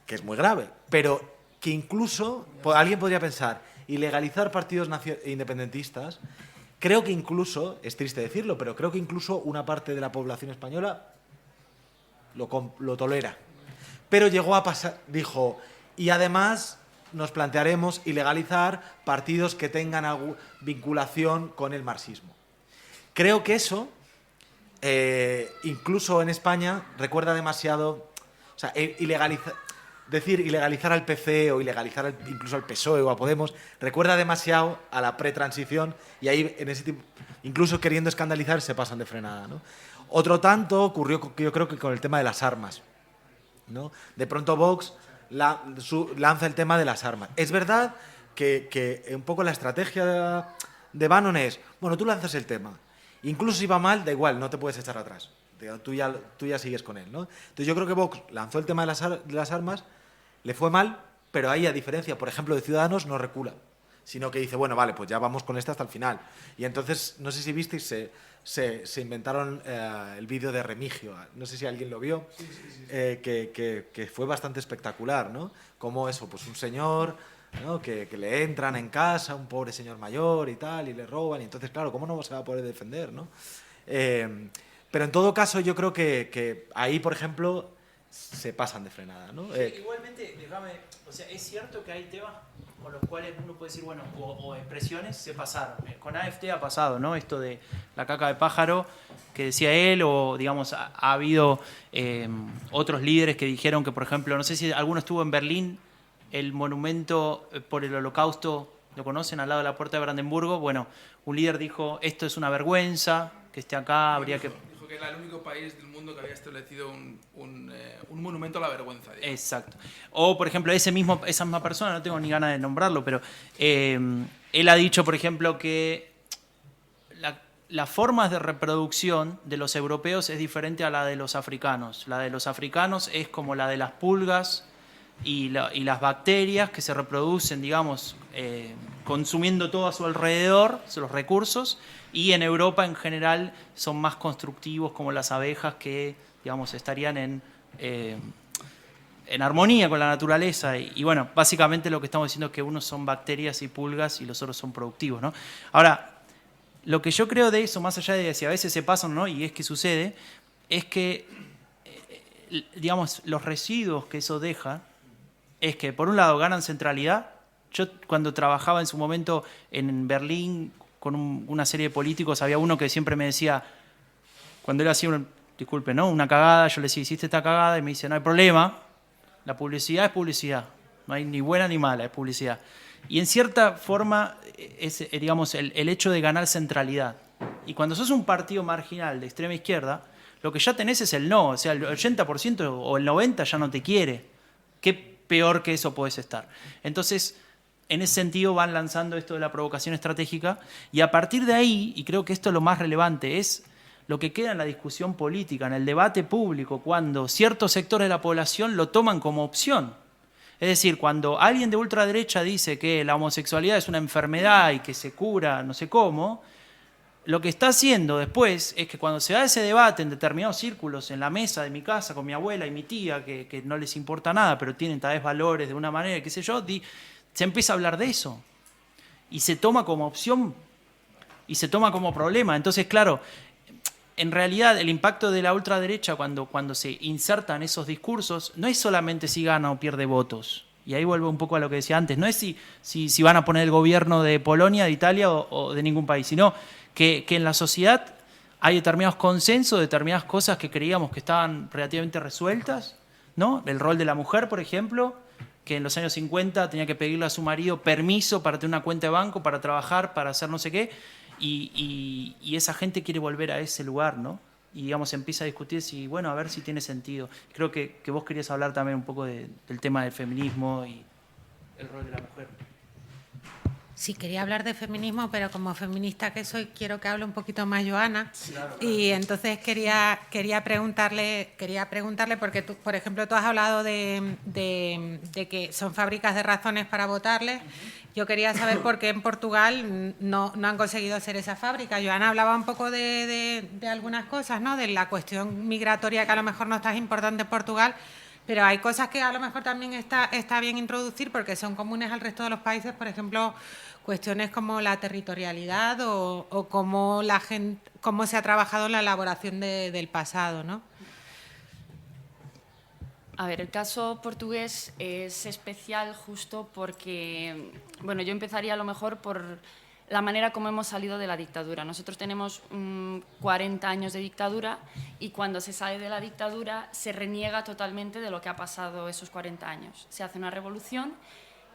que es muy grave, pero que incluso alguien podría pensar, ilegalizar partidos independentistas, creo que incluso, es triste decirlo, pero creo que incluso una parte de la población española lo tolera. Pero llegó a pasar, dijo, y además nos plantearemos ilegalizar partidos que tengan vinculación con el marxismo. Creo que eso, incluso en España, recuerda demasiado, o sea, ilegalizar al PC o ilegalizar incluso al PSOE o a Podemos, recuerda demasiado a la pretransición y ahí, en ese tipo, incluso queriendo escandalizar, se pasan de frenada, ¿no? Otro tanto ocurrió, yo creo que con el tema de las armas, ¿no? De pronto Vox lanza el tema de las armas. Es verdad que un poco la estrategia de Bannon es, bueno, tú lanzas el tema, incluso si va mal, da igual, no te puedes echar atrás. Tú ya sigues con él, ¿no? Entonces yo creo que Vox lanzó el tema de las armas, le fue mal, pero ahí, a diferencia, por ejemplo, de Ciudadanos, no recula, sino que dice, bueno, vale, pues ya vamos con esta hasta el final. Y entonces, no sé si visteis, se inventaron el vídeo de Remigio, no sé si alguien lo vio, sí. Que fue bastante espectacular, ¿no? Como eso, pues un señor, ¿no? que le entran en casa, un pobre señor mayor y tal, y le roban, y entonces, claro, ¿cómo no se va a poder defender, no? Pero en todo caso, yo creo que ahí, por ejemplo, se pasan de frenada, ¿no? Igualmente, déjame, o sea, es cierto que hay temas con los cuales uno puede decir, bueno, o expresiones se pasaron. Con AfD ha pasado, ¿no? Esto de la caca de pájaro que decía él, o digamos, ha habido otros líderes que dijeron que, por ejemplo, no sé si alguno estuvo en Berlín, el monumento por el Holocausto, ¿lo conocen? Al lado de la Puerta de Brandenburgo. Bueno, un líder dijo, esto es una vergüenza, que esté acá, habría que... Dijo que era el único país del mundo que había establecido un monumento a la vergüenza. Digamos. Exacto. O, por ejemplo, esa misma persona, no tengo ni ganas de nombrarlo, pero él ha dicho, por ejemplo, que las formas de reproducción de los europeos es diferente a la de los africanos. La de los africanos es como la de las pulgas y las bacterias que se reproducen, digamos, consumiendo todo a su alrededor, los recursos, y en Europa en general son más constructivos, como las abejas que, digamos, estarían en armonía con la naturaleza. Y bueno, básicamente lo que estamos diciendo es que unos son bacterias y pulgas y los otros son productivos, ¿no? Ahora, lo que yo creo de eso, más allá de si a veces se pasan, ¿no? Y es que sucede, es que, digamos, los residuos que eso deja es que, por un lado, ganan centralidad. Yo, cuando trabajaba en su momento en Berlín con una serie de políticos, había uno que siempre me decía, cuando él hacía disculpe, ¿no? Una cagada, yo le decía, hiciste esta cagada, y me dice, no hay problema, la publicidad es publicidad, no hay ni buena ni mala, es publicidad. Y en cierta forma es, digamos, el hecho de ganar centralidad. Y cuando sos un partido marginal de extrema izquierda, lo que ya tenés es el no, o sea, el 80% o el 90% ya no te quiere. ¿Qué peor que eso podés estar? Entonces, en ese sentido van lanzando esto de la provocación estratégica, y a partir de ahí, y creo que esto es lo más relevante, es lo que queda en la discusión política, en el debate público, cuando ciertos sectores de la población lo toman como opción. Es decir, cuando alguien de ultraderecha dice que la homosexualidad es una enfermedad y que se cura no sé cómo, lo que está haciendo después es que cuando se da ese debate en determinados círculos, en la mesa de mi casa con mi abuela y mi tía, que no les importa nada, pero tienen tal vez valores de una manera, qué sé yo, se empieza a hablar de eso. Y se toma como opción y se toma como problema. Entonces, claro, en realidad el impacto de la ultraderecha cuando se insertan esos discursos no es solamente si gana o pierde votos. Y ahí vuelvo un poco a lo que decía antes. No es si van a poner el gobierno de Polonia, de Italia o de ningún país, sino que en la sociedad hay determinados consensos, determinadas cosas que creíamos que estaban relativamente resueltas, ¿no? El rol de la mujer, por ejemplo, que en los años 50 tenía que pedirle a su marido permiso para tener una cuenta de banco, para trabajar, para hacer no sé qué, y esa gente quiere volver a ese lugar, ¿no? Y digamos, empieza a discutir si, bueno, a ver si tiene sentido. Creo que vos querías hablar también un poco del tema del feminismo y el rol de la mujer. Sí, quería hablar de feminismo, pero como feminista que soy, quiero que hable un poquito más Joana. Claro. Y entonces quería preguntarle, porque tú, por ejemplo, tú has hablado de que son fábricas de razones para votarles. Yo quería saber por qué en Portugal no han conseguido hacer esa fábrica. Joana hablaba un poco de algunas cosas, ¿no? De la cuestión migratoria, que a lo mejor no es tan importante en Portugal, pero hay cosas que a lo mejor también está bien introducir porque son comunes al resto de los países, por ejemplo, cuestiones como la territorialidad o cómo se ha trabajado en la elaboración del pasado, ¿no? A ver, el caso portugués es especial justo porque, bueno, yo empezaría a lo mejor por la manera como hemos salido de la dictadura. Nosotros tenemos 40 años de dictadura y cuando se sale de la dictadura se reniega totalmente de lo que ha pasado esos 40 años. Se hace una revolución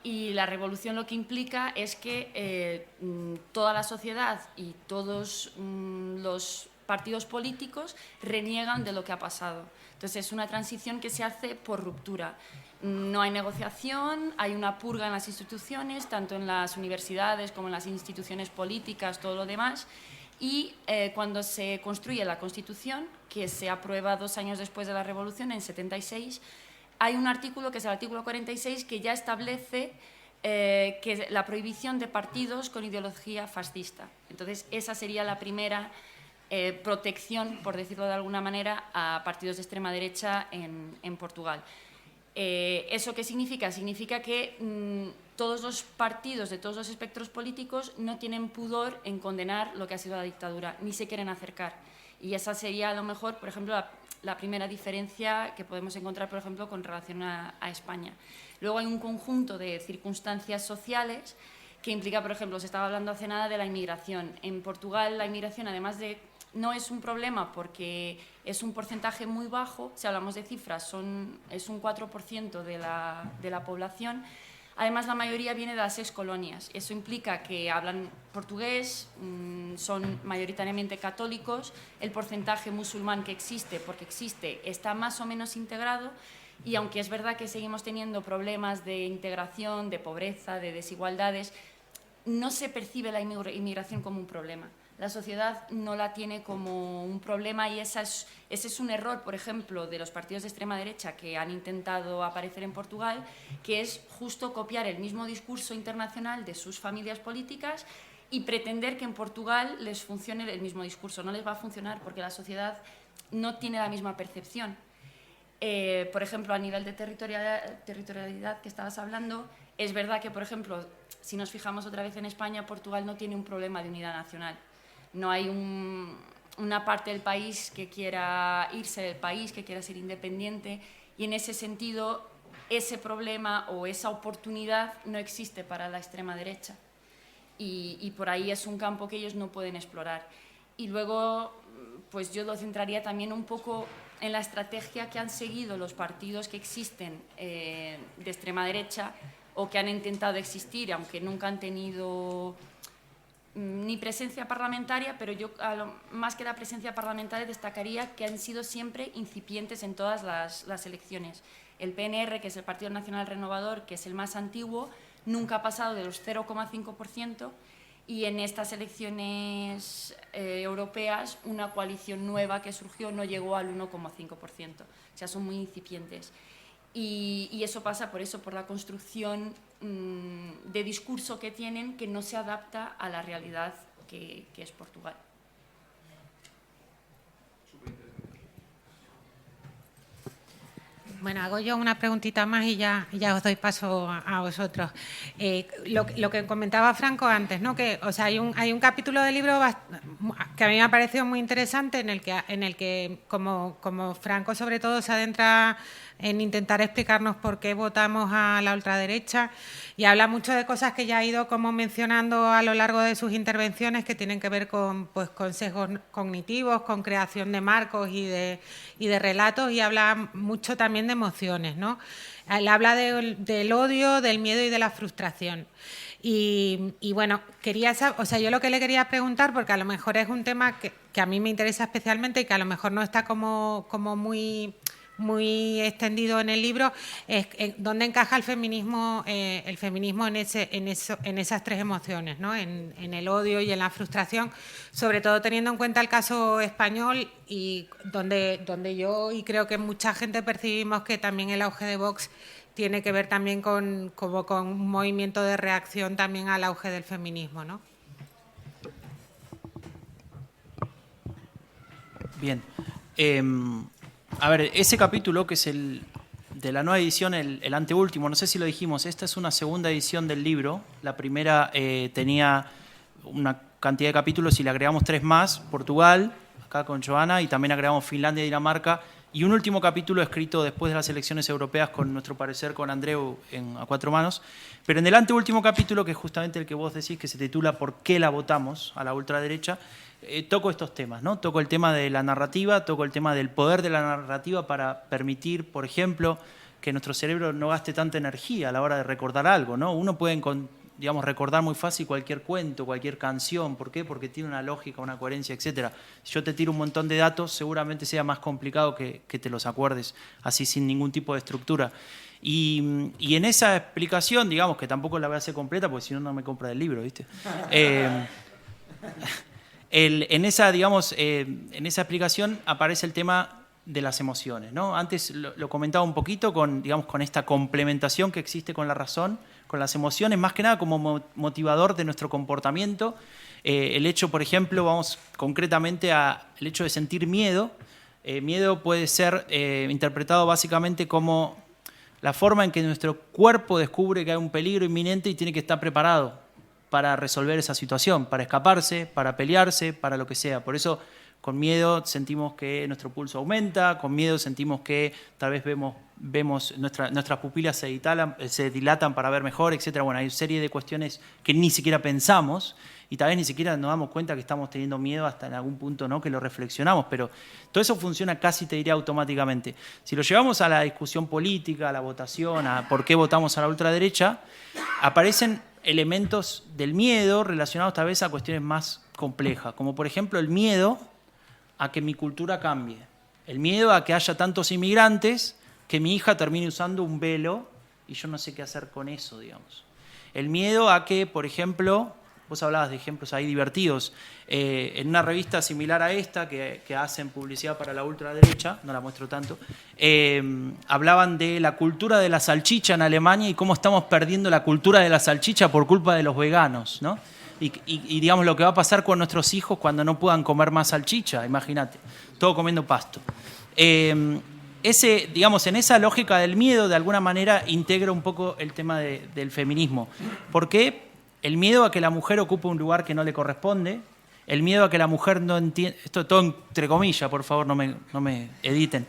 y la revolución lo que implica es que toda la sociedad y todos los partidos políticos reniegan de lo que ha pasado. Entonces es una transición que se hace por ruptura. No hay negociación, hay una purga en las instituciones, tanto en las universidades como en las instituciones políticas, todo lo demás. Y cuando se construye la Constitución, que se aprueba 2 años después de la Revolución, en 76, hay un artículo, que es el artículo 46, que ya establece que la prohibición de partidos con ideología fascista. Entonces, esa sería la primera protección, por decirlo de alguna manera, a partidos de extrema derecha en Portugal. ¿Eso qué significa? Significa que todos los partidos de todos los espectros políticos no tienen pudor en condenar lo que ha sido la dictadura, ni se quieren acercar. Y esa sería, a lo mejor, por ejemplo, la primera diferencia que podemos encontrar, por ejemplo, con relación a España. Luego hay un conjunto de circunstancias sociales que implica, por ejemplo, se estaba hablando hace nada de la inmigración. En Portugal la inmigración, además de no es un problema porque es un porcentaje muy bajo, si hablamos de cifras, es un 4% de la población. Además, la mayoría viene de las excolonias. Eso implica que hablan portugués, son mayoritariamente católicos, el porcentaje musulmán que existe, porque existe, está más o menos integrado, y aunque es verdad que seguimos teniendo problemas de integración, de pobreza, de desigualdades, no se percibe la inmigración como un problema. La sociedad no la tiene como un problema y ese es un error, por ejemplo, de los partidos de extrema derecha que han intentado aparecer en Portugal, que es justo copiar el mismo discurso internacional de sus familias políticas y pretender que en Portugal les funcione el mismo discurso. No les va a funcionar porque la sociedad no tiene la misma percepción. Por ejemplo, a nivel de territorialidad que estabas hablando, es verdad que, por ejemplo, si nos fijamos otra vez en España, Portugal no tiene un problema de unidad nacional. No hay una parte del país que quiera irse del país, que quiera ser independiente, y en ese sentido ese problema o esa oportunidad no existe para la extrema derecha. Y por ahí es un campo que ellos no pueden explorar. Y luego, pues yo lo centraría también un poco en la estrategia que han seguido los partidos que existen de extrema derecha o que han intentado existir, aunque nunca han tenido ni presencia parlamentaria, pero yo más que la presencia parlamentaria destacaría que han sido siempre incipientes en todas las elecciones. El PNR, que es el Partido Nacional Renovador, que es el más antiguo, nunca ha pasado de los 0,5%, y en estas elecciones europeas una coalición nueva que surgió no llegó al 1,5%, o sea, son muy incipientes. Y eso pasa por la construcción de discurso que tienen, que no se adapta a la realidad que es Portugal. Bueno, hago yo una preguntita más y ya os doy paso a vosotros. Lo que comentaba Franco antes, ¿no? Que, o sea, hay un capítulo del libro que a mí me ha parecido muy interesante en el que como Franco sobre todo se adentra en intentar explicarnos por qué votamos a la ultraderecha, y habla mucho de cosas que ya ha ido como mencionando a lo largo de sus intervenciones, que tienen que ver con sesgos cognitivos, con creación de marcos y de relatos, y habla mucho también de emociones, ¿no? Él habla del odio, del miedo y de la frustración. Y bueno, quería saber, o sea, yo lo que le quería preguntar, porque a lo mejor es un tema que a mí me interesa especialmente y que a lo mejor no está como muy muy extendido en el libro, es dónde encaja el feminismo en esas tres emociones, ¿no? En el odio y en la frustración, sobre todo teniendo en cuenta el caso español y donde yo y creo que mucha gente percibimos que también el auge de Vox tiene que ver también con un movimiento de reacción también al auge del feminismo, ¿no? Bien. A ver, ese capítulo, que es el de la nueva edición, el anteúltimo, no sé si lo dijimos, esta es una segunda edición del libro. La primera tenía una cantidad de capítulos y le agregamos 3 más, Portugal, acá con Joana, y también agregamos Finlandia y Dinamarca, y un último capítulo escrito después de las elecciones europeas con nuestro parecer con Andreu a 4 manos. Pero en el anteúltimo capítulo, que es justamente el que vos decís, que se titula ¿Por qué la votamos a la ultraderecha?, toco estos temas, ¿no? Toco el tema de la narrativa, toco el tema del poder de la narrativa para permitir, por ejemplo, que nuestro cerebro no gaste tanta energía a la hora de recordar algo, ¿no? Uno puede, digamos, recordar muy fácil cualquier cuento, cualquier canción. ¿Por qué? Porque tiene una lógica, una coherencia, etc. Si yo te tiro un montón de datos, seguramente sea más complicado que te los acuerdes así sin ningún tipo de estructura. Y en esa explicación, digamos, que tampoco la voy a hacer completa, porque si no, no me compra el libro, ¿viste? En esa explicación aparece el tema de las emociones, ¿no? Antes lo comentaba un poquito con esta complementación que existe con la razón, con las emociones, más que nada como motivador de nuestro comportamiento. El hecho, por ejemplo, vamos concretamente al hecho de sentir miedo. Miedo puede ser interpretado básicamente como la forma en que nuestro cuerpo descubre que hay un peligro inminente y tiene que estar preparado para resolver esa situación, para escaparse, para pelearse, para lo que sea. Por eso, con miedo sentimos que nuestro pulso aumenta, con miedo sentimos que tal vez vemos nuestras pupilas se dilatan para ver mejor, etc. Bueno, hay una serie de cuestiones que ni siquiera pensamos y tal vez ni siquiera nos damos cuenta que estamos teniendo miedo hasta en algún punto, ¿no?, que lo reflexionamos, pero todo eso funciona casi, te diría, automáticamente. Si lo llevamos a la discusión política, a la votación, a por qué votamos a la ultraderecha, aparecen elementos del miedo relacionados tal vez a cuestiones más complejas, como por ejemplo el miedo a que mi cultura cambie, el miedo a que haya tantos inmigrantes que mi hija termine usando un velo y yo no sé qué hacer con eso, digamos. El miedo a que, por ejemplo, vos hablabas de ejemplos ahí divertidos, en una revista similar a esta, que hacen publicidad para la ultraderecha, no la muestro tanto, hablaban de la cultura de la salchicha en Alemania y cómo estamos perdiendo la cultura de la salchicha por culpa de los veganos, ¿no? Y digamos lo que va a pasar con nuestros hijos cuando no puedan comer más salchicha, imagínate, todo comiendo pasto. Digamos, en esa lógica del miedo, de alguna manera, integra un poco el tema del feminismo. ¿Por qué? El miedo a que la mujer ocupe un lugar que no le corresponde, el miedo a que la mujer no entienda, esto todo entre comillas, por favor, no me editen,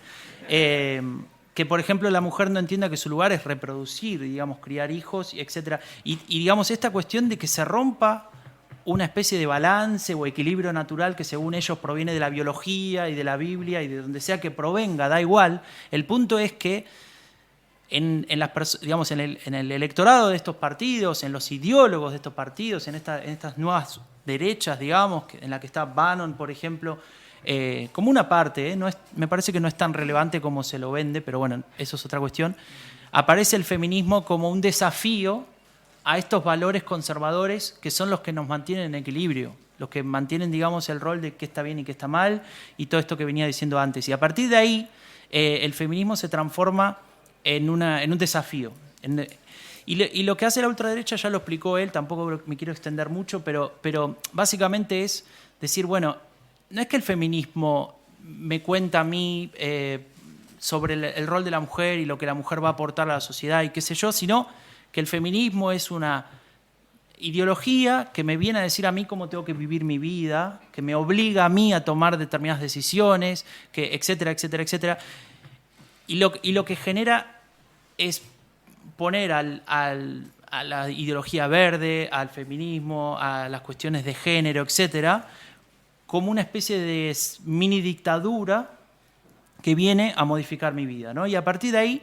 que por ejemplo la mujer no entienda que su lugar es reproducir, digamos, criar hijos, etc. Y digamos, esta cuestión de que se rompa una especie de balance o equilibrio natural que según ellos proviene de la biología y de la Biblia y de donde sea que provenga, da igual. El punto es que en el electorado de estos partidos, en los ideólogos de estos partidos, en estas nuevas derechas, digamos, en la que está Bannon, por ejemplo, como una parte, me parece que no es tan relevante como se lo vende, pero bueno, eso es otra cuestión, aparece el feminismo como un desafío a estos valores conservadores que son los que nos mantienen en equilibrio, los que mantienen, digamos, el rol de qué está bien y qué está mal y todo esto que venía diciendo antes. Y a partir de ahí, el feminismo se transforma en un desafío. Y lo que hace la ultraderecha ya lo explicó él, tampoco me quiero extender mucho, pero básicamente es decir, bueno, no es que el feminismo me cuenta a mí sobre el rol de la mujer y lo que la mujer va a aportar a la sociedad y qué sé yo, sino que el feminismo es una ideología que me viene a decir a mí cómo tengo que vivir mi vida, que me obliga a mí a tomar determinadas decisiones, que etcétera, etcétera, etcétera. Y lo que genera es poner a la ideología verde, al feminismo, a las cuestiones de género, etcétera, como una especie de mini dictadura que viene a modificar mi vida, ¿no? Y a partir de ahí,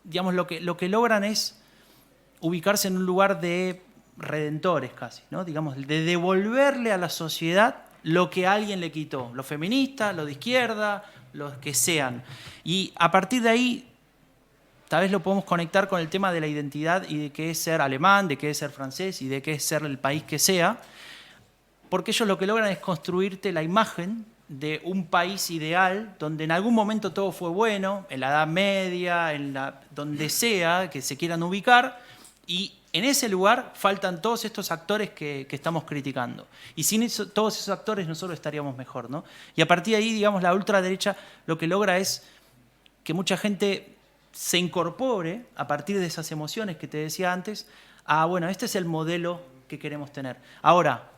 digamos, lo que logran es ubicarse en un lugar de redentores casi, ¿no? Digamos, de devolverle a la sociedad lo que alguien le quitó. Los feministas, los de izquierda, los que sean. Y a partir de ahí, tal vez lo podemos conectar con el tema de la identidad y de qué es ser alemán, de qué es ser francés y de qué es ser el país que sea, porque ellos lo que logran es construirte la imagen de un país ideal donde en algún momento todo fue bueno, en la Edad Media, donde sea que se quieran ubicar, y en ese lugar faltan todos estos actores que estamos criticando. Y sin todos esos actores nosotros estaríamos mejor, ¿no? Y a partir de ahí, digamos, la ultraderecha lo que logra es que mucha gente se incorpore, a partir de esas emociones que te decía antes, bueno, este es el modelo que queremos tener. Ahora,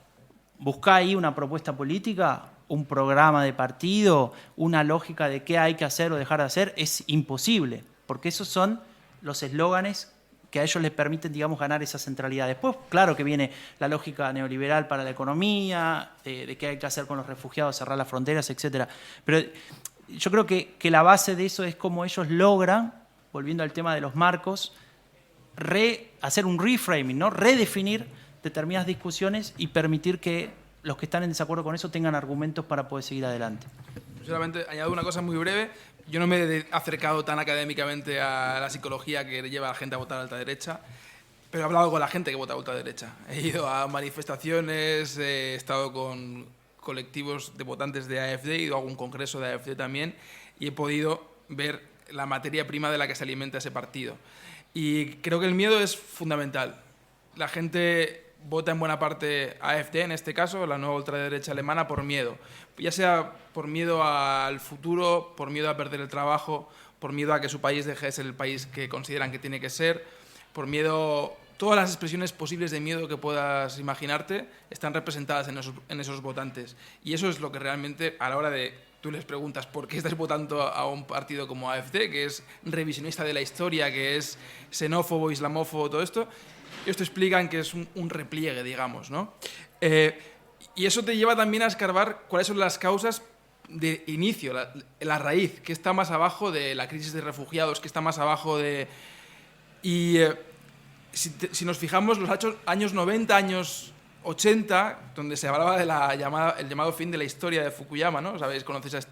busca ahí una propuesta política, un programa de partido, una lógica de qué hay que hacer o dejar de hacer, es imposible, porque esos son los eslóganes que a ellos les permiten, digamos, ganar esa centralidad. Después, claro que viene la lógica neoliberal para la economía, de qué hay que hacer con los refugiados, cerrar las fronteras, etc. Pero yo creo que la base de eso es cómo ellos logran, volviendo al tema de los marcos, hacer un reframing, ¿no? Redefinir determinadas discusiones y permitir que los que están en desacuerdo con eso tengan argumentos para poder seguir adelante. Solamente añado una cosa muy breve. Yo no me he acercado tan académicamente a la psicología que lleva a la gente a votar a la ultraderecha, pero he hablado con la gente que vota a la ultraderecha. He ido a manifestaciones, he estado con colectivos de votantes de AfD, he ido a algún congreso de AfD también y he podido ver la materia prima de la que se alimenta ese partido. Y creo que el miedo es fundamental. La gente vota en buena parte AfD, en este caso, la nueva ultraderecha alemana, por miedo. Ya sea por miedo al futuro, por miedo a perder el trabajo, por miedo a que su país deje de ser el país que consideran que tiene que ser, por miedo... Todas las expresiones posibles de miedo que puedas imaginarte están representadas en esos votantes. Y eso es lo que realmente, a la hora de... Tú les preguntas por qué estás votando a un partido como AfD, que es revisionista de la historia, que es xenófobo, islamófobo, todo esto... Ellos te explican que es un repliegue, digamos, ¿no? Y eso te lleva también a escarbar cuáles son las causas de inicio, la raíz, que está más abajo de la crisis de refugiados, que está más abajo de... Y si nos fijamos, los años 90, años 80, donde se hablaba de el llamado fin de la historia de Fukuyama, ¿no? ¿Sabéis? Conocéis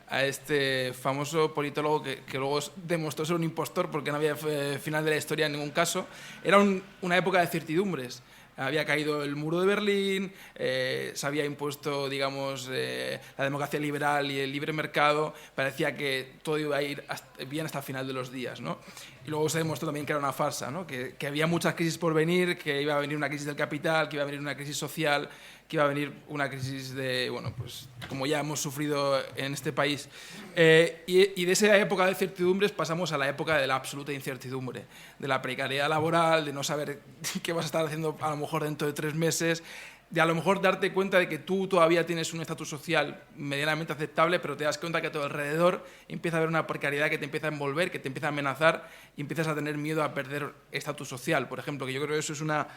a este famoso politólogo que luego demostró ser un impostor porque no había final de la historia en ningún caso. Era una época de certidumbres. Había caído el muro de Berlín, se había impuesto, digamos, la democracia liberal y el libre mercado. Parecía que todo iba a ir bien hasta el final de los días, ¿no? Y luego se demostró también que era una farsa, ¿no? Que había muchas crisis por venir, que iba a venir una crisis del capital, que iba a venir una crisis social, que iba a venir una crisis de, bueno, pues como ya hemos sufrido en este país. Y de esa época de certidumbres pasamos a la época de la absoluta incertidumbre, de la precariedad laboral, de no saber qué vas a estar haciendo a lo mejor dentro de 3 meses, de a lo mejor darte cuenta de que tú todavía tienes un estatus social medianamente aceptable, pero te das cuenta que a tu alrededor empieza a haber una precariedad que te empieza a envolver, que te empieza a amenazar y empiezas a tener miedo a perder estatus social, por ejemplo, que yo creo que eso es una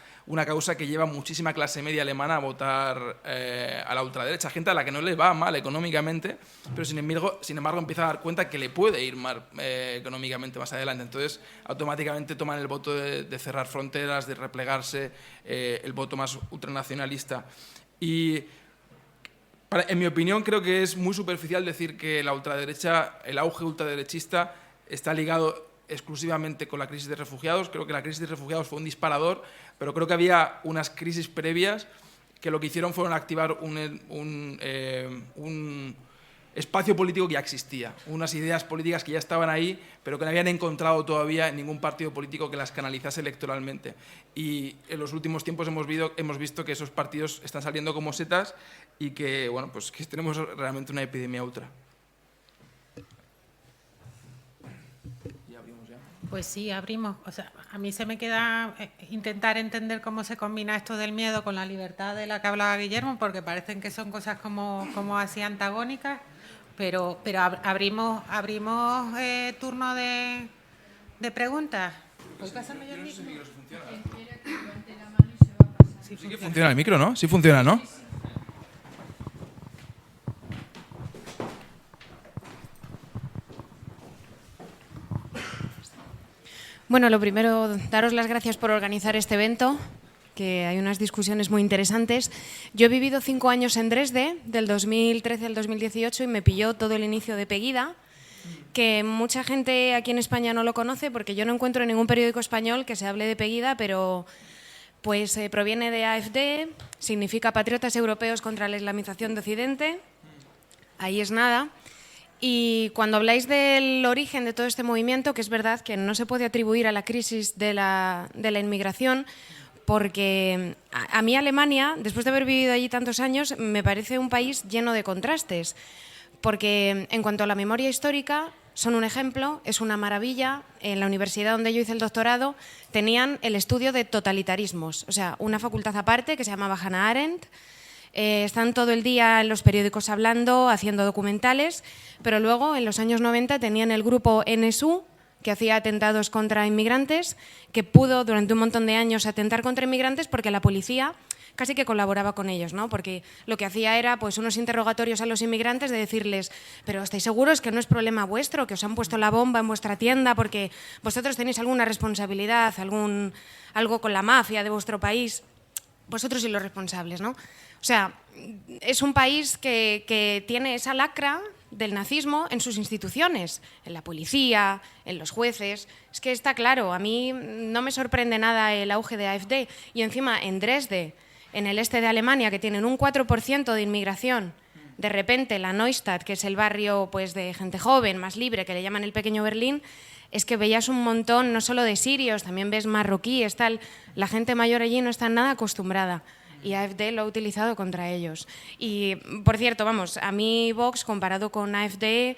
causa que lleva muchísima clase media alemana a votar a la ultraderecha, gente a la que no le va mal económicamente, pero sin embargo empieza a dar cuenta que le puede ir mal económicamente más adelante, entonces automáticamente toman el voto de cerrar fronteras, de replegarse, el voto más ultranacionalista. Y en mi opinión creo que es muy superficial decir que la ultraderecha, el auge ultraderechista está ligado exclusivamente con la crisis de refugiados. Creo que la crisis de refugiados fue un disparador, pero creo que había unas crisis previas que lo que hicieron fueron activar un espacio político que ya existía, unas ideas políticas que ya estaban ahí, pero que no habían encontrado todavía en ningún partido político que las canalizase electoralmente. Y en los últimos tiempos hemos visto que esos partidos están saliendo como setas y que, bueno, pues que tenemos realmente una epidemia ultra. Pues sí, abrimos. O sea, a mí se me queda intentar entender cómo se combina esto del miedo con la libertad de la que hablaba Guillermo, porque parecen que son cosas como así antagónicas, pero abrimos turno de preguntas. ¿Puedo pasarme yo el micro? Sí que funciona el micro, ¿no? Sí funciona, ¿no? Bueno, lo primero, daros las gracias por organizar este evento, que hay unas discusiones muy interesantes. Yo he vivido 5 años en Dresde, del 2013 al 2018, y me pilló todo el inicio de Pegida, que mucha gente aquí en España no lo conoce porque yo no encuentro en ningún periódico español que se hable de Pegida, pero pues proviene de AfD, significa Patriotas Europeos contra la Islamización de Occidente, ahí es nada. Y cuando habláis del origen de todo este movimiento, que es verdad que no se puede atribuir a la crisis de la inmigración, porque a mí Alemania, después de haber vivido allí tantos años, me parece un país lleno de contrastes, porque en cuanto a la memoria histórica, son un ejemplo, es una maravilla. En la universidad donde yo hice el doctorado tenían el estudio de totalitarismos, o sea, una facultad aparte que se llamaba Hannah Arendt. Están todo el día en los periódicos hablando, haciendo documentales, pero luego en los años 90 tenían el grupo NSU, que hacía atentados contra inmigrantes, que pudo durante un montón de años atentar contra inmigrantes porque la policía casi que colaboraba con ellos, ¿no? Porque lo que hacía era pues unos interrogatorios a los inmigrantes de decirles, pero ¿estáis seguros que no es problema vuestro, que os han puesto la bomba en vuestra tienda porque vosotros tenéis alguna responsabilidad, algo con la mafia de vuestro país? Vosotros sois los responsables, ¿no? O sea, es un país que tiene esa lacra del nazismo en sus instituciones, en la policía, en los jueces. Es que está claro, a mí no me sorprende nada el auge de AfD. Y encima en Dresde, en el este de Alemania, que tienen un 4% de inmigración, de repente la Neustadt, que es el barrio pues, de gente joven, más libre, que le llaman el pequeño Berlín, es que veías un montón no solo de sirios, también ves marroquíes, tal. La gente mayor allí no está nada acostumbrada. Y AfD lo ha utilizado contra ellos. Y, por cierto, vamos, a mí Vox, comparado con AfD,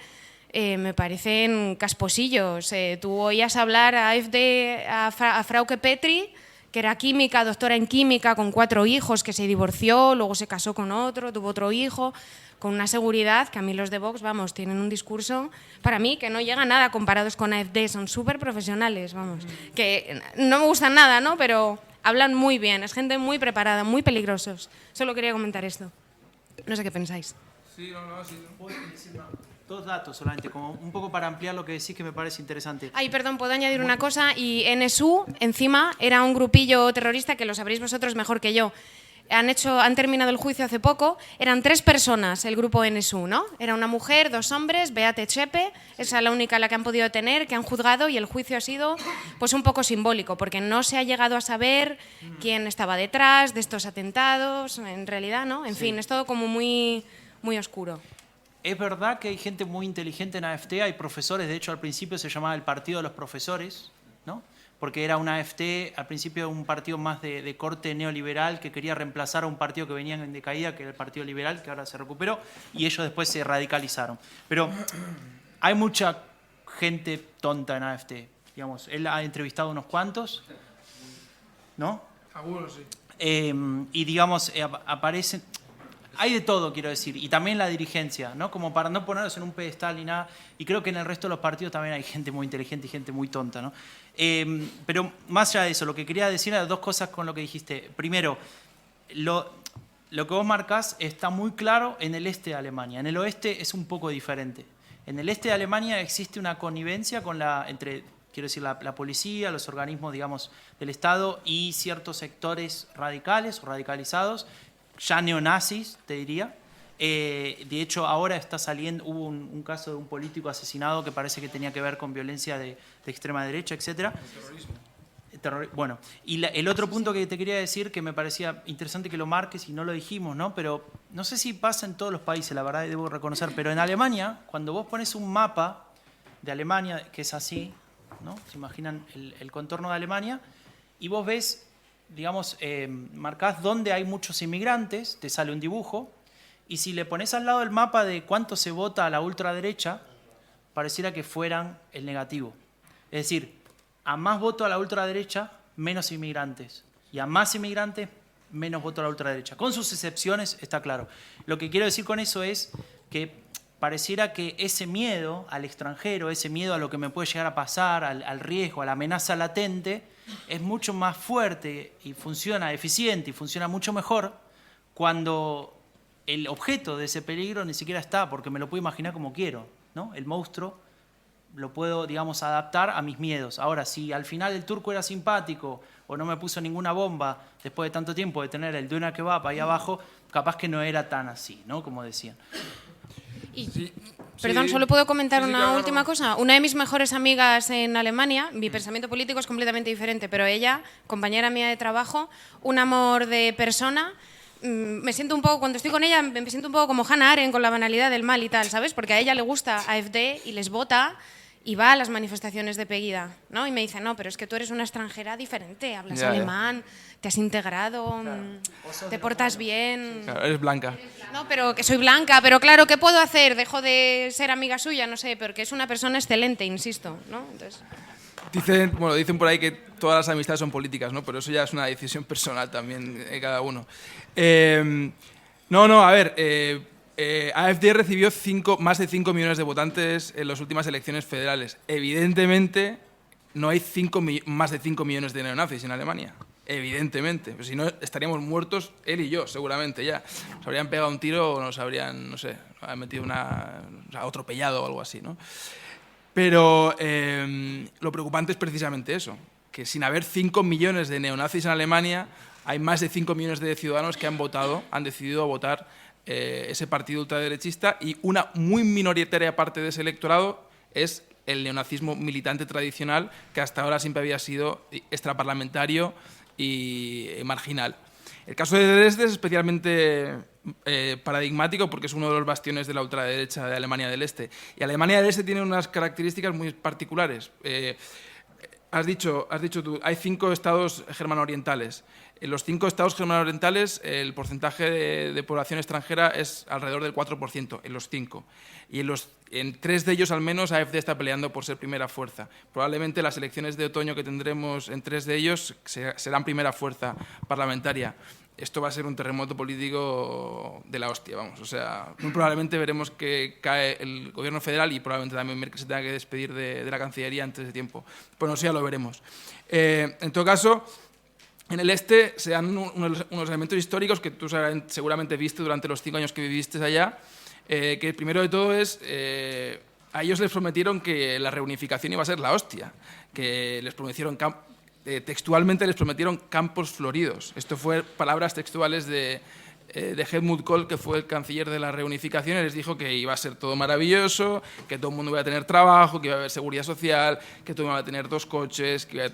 me parecen casposillos. Tú oías hablar a AfD, a Frauke Petry, que era química, doctora en química, con 4 hijos, que se divorció, luego se casó con otro, tuvo otro hijo, con una seguridad que a mí los de Vox, vamos, tienen un discurso, para mí, que no llega a nada comparados con AfD, son súper profesionales, vamos, que no me gustan nada, ¿no?, pero hablan muy bien, es gente muy preparada, muy peligrosos. Solo quería comentar esto. No sé qué pensáis. Sí, sí. ¿Puedo decir 2 datos solamente, como un poco para ampliar lo que decís, que me parece interesante? Ay, perdón, puedo añadir una cosa. Y NSU, encima, era un grupillo terrorista, que lo sabréis vosotros mejor que yo. Han terminado el juicio hace poco. Eran 3 personas el grupo NSU, ¿no? Era una mujer, 2 hombres, Beate Zschäpe, esa es la única a la que han podido tener, que han juzgado, y el juicio ha sido pues un poco simbólico, porque no se ha llegado a saber quién estaba detrás de estos atentados, en realidad, ¿no? En fin, es todo como muy, muy oscuro. Es verdad que hay gente muy inteligente en AfD, hay profesores, de hecho al principio se llamaba el Partido de los Profesores, ¿no? Porque era una AfD, al principio un partido más de corte neoliberal que quería reemplazar a un partido que venía en decaída, que era el Partido Liberal, que ahora se recuperó, y ellos después se radicalizaron. Pero hay mucha gente tonta en AfD, digamos. Él ha entrevistado unos cuantos, ¿no? Algunos sí. Y digamos, aparecen... Hay de todo, quiero decir, y también la dirigencia, ¿no? Como para no ponerlos en un pedestal ni nada. Y creo que en el resto de los partidos también hay gente muy inteligente y gente muy tonta, ¿no? Pero más allá de eso, lo que quería decir era 2 cosas con lo que dijiste. Primero, lo que vos marcás está muy claro en el este de Alemania. En el oeste es un poco diferente. En el este de Alemania existe una connivencia entre, quiero decir, la policía, los organismos, digamos, del Estado y ciertos sectores radicales o radicalizados, ya neonazis, te diría. De hecho, ahora está saliendo, hubo un caso de un político asesinado que parece que tenía que ver con violencia de extrema derecha, etc. Bueno, y el otro punto que te quería decir, que me parecía interesante que lo marques y no lo dijimos, ¿no? Pero no sé si pasa en todos los países, la verdad debo reconocer, pero en Alemania, cuando vos pones un mapa de Alemania, que es así, ¿no? Se imaginan el contorno de Alemania, y vos ves, digamos, marcás dónde hay muchos inmigrantes, te sale un dibujo, y si le pones al lado el mapa de cuánto se vota a la ultraderecha, pareciera que fueran el negativo. Es decir, a más voto a la ultraderecha, menos inmigrantes. Y a más inmigrantes, menos voto a la ultraderecha. Con sus excepciones, está claro. Lo que quiero decir con eso es que pareciera que ese miedo al extranjero, ese miedo a lo que me puede llegar a pasar, al riesgo, a la amenaza latente, es mucho más fuerte y funciona eficiente y funciona mucho mejor cuando el objeto de ese peligro ni siquiera está, porque me lo puedo imaginar como quiero, ¿no? El monstruo lo puedo, digamos, adaptar a mis miedos. Ahora, si al final el turco era simpático o no me puso ninguna bomba después de tanto tiempo de tener el Döner Kebab ahí abajo, capaz que no era tan así, ¿no? Como decían. Y, perdón, ¿solo puedo comentar una claro. última cosa? Una de mis mejores amigas en Alemania, mi pensamiento político es completamente diferente, pero ella, compañera mía de trabajo, un amor de persona. Me siento un poco, cuando estoy con ella, me siento un poco como Hannah Arendt con la banalidad del mal y tal, ¿sabes? Porque a ella le gusta AfD y les vota y va a las manifestaciones de Pegida, ¿no? Y me dice, no, pero es que tú eres una extranjera diferente, hablas alemán, te has integrado, te portas bien. Claro, eres blanca. No, pero que soy blanca, pero claro, ¿qué puedo hacer? Dejo de ser amiga suya, no sé, porque es una persona excelente, insisto, ¿no? Entonces... Dicen por ahí que todas las amistades son políticas, ¿no? Pero eso ya es una decisión personal también de cada uno. AfD recibió más de 5 millones de votantes en las últimas elecciones federales. Evidentemente, no hay más de 5 millones de neonazis en Alemania. Evidentemente. Pues si no, estaríamos muertos él y yo, seguramente ya. Nos habrían pegado un tiro o nos habrían, no sé, metido atropellado o algo así, ¿no? Pero lo preocupante es precisamente eso, que sin haber 5 millones de neonazis en Alemania, hay más de 5 millones de ciudadanos que han decidido votar ese partido ultraderechista, y una muy minoritaria parte de ese electorado es el neonazismo militante tradicional, que hasta ahora siempre había sido extraparlamentario y marginal. El caso de Dresde es especialmente paradigmático porque es uno de los bastiones de la ultraderecha de Alemania del Este. Y Alemania del Este tiene unas características muy particulares. Has dicho tú, hay 5 estados germano-orientales. En los 5 estados germano-orientales el porcentaje de población extranjera es alrededor del 4%, en los 5. Y en 3 de ellos al menos AfD está peleando por ser primera fuerza. Probablemente las elecciones de otoño que tendremos en 3 de ellos serán primera fuerza parlamentaria. Esto va a ser un terremoto político de la hostia, vamos. O sea, muy probablemente veremos que cae el gobierno federal y probablemente también Merkel se tenga que despedir de la Cancillería antes de tiempo. Bueno, eso ya lo veremos. En todo caso, en el este se dan unos elementos históricos que tú seguramente viste durante los 5 años que viviste allá, que primero de todo es, a ellos les prometieron que la reunificación iba a ser la hostia, que les prometieron textualmente les prometieron campos floridos. Esto fue palabras textuales de Helmut Kohl, que fue el canciller de la reunificación, y les dijo que iba a ser todo maravilloso, que todo el mundo iba a tener trabajo, que iba a haber seguridad social, que todo iba a tener 2 coches, que iba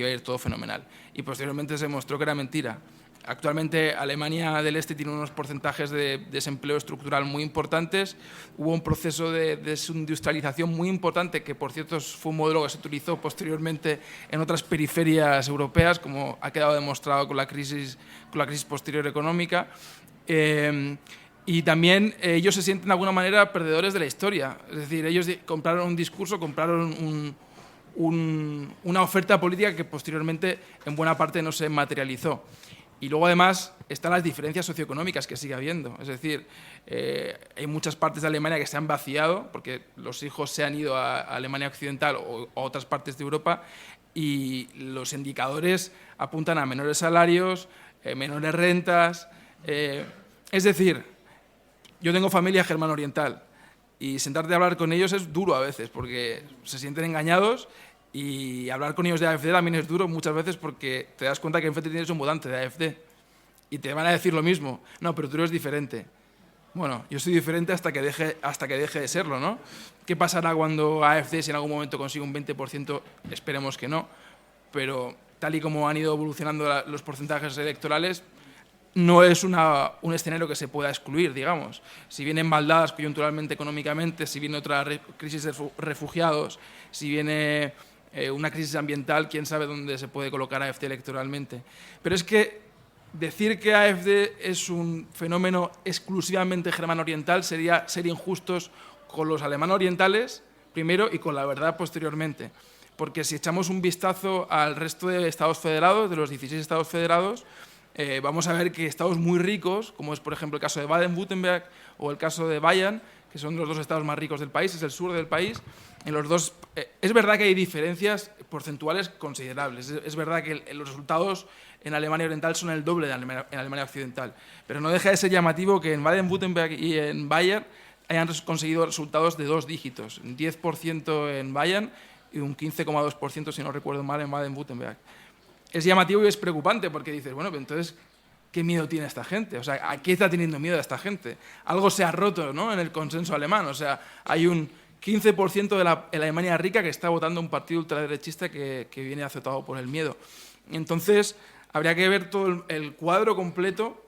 a ir todo fenomenal. Y posteriormente se demostró que era mentira. Actualmente Alemania del Este tiene unos porcentajes de desempleo estructural muy importantes. Hubo un proceso de desindustrialización muy importante, que por cierto fue un modelo que se utilizó posteriormente en otras periferias europeas, como ha quedado demostrado con la crisis posterior económica. Y también ellos se sienten de alguna manera perdedores de la historia. Es decir, ellos compraron un discurso, compraron una oferta política que posteriormente en buena parte no se materializó. Y luego, además, están las diferencias socioeconómicas que sigue habiendo. Es decir, hay muchas partes de Alemania que se han vaciado porque los hijos se han ido a Alemania Occidental o a otras partes de Europa, y los indicadores apuntan a menores salarios, menores rentas. Es decir, yo tengo familia germano-oriental y sentarte a hablar con ellos es duro a veces porque se sienten engañados. Y hablar con ellos de AfD también es duro muchas veces porque te das cuenta que enfrente tienes un votante de AfD y te van a decir lo mismo. No, pero tú eres diferente. Bueno, yo soy diferente hasta que deje de serlo, ¿no? ¿Qué pasará cuando AfD, si en algún momento consigue un 20%? Esperemos que no. Pero tal y como han ido evolucionando los porcentajes electorales, no es un escenario que se pueda excluir, digamos. Si vienen maldadas coyunturalmente, económicamente, si viene otra crisis de refugiados, si viene una crisis ambiental, quién sabe dónde se puede colocar AfD electoralmente. Pero es que decir que AfD es un fenómeno exclusivamente germano-oriental sería ser injustos con los alemano-orientales, primero, y con la verdad posteriormente. Porque si echamos un vistazo al resto de estados federados, de los 16 estados federados, vamos a ver que estados muy ricos, como es por ejemplo el caso de Baden-Württemberg o el caso de Bayern, que son los 2 estados más ricos del país, es el sur del país. En los dos, es verdad que hay diferencias porcentuales considerables. Es verdad que los resultados en Alemania Oriental son el doble en Alemania Occidental. Pero no deja de ser llamativo que en Baden-Württemberg y en Bayern hayan conseguido resultados de 2 dígitos, un 10% en Bayern y un 15,2%, si no recuerdo mal, en Baden-Württemberg. Es llamativo y es preocupante porque dices, bueno, pero entonces, ¿qué miedo tiene esta gente? O sea, ¿a qué está teniendo miedo esta gente? Algo se ha roto, ¿no?, en el consenso alemán. O sea, hay un 15% de la Alemania rica que está votando un partido ultraderechista que viene azotado por el miedo. Entonces, habría que ver todo el cuadro completo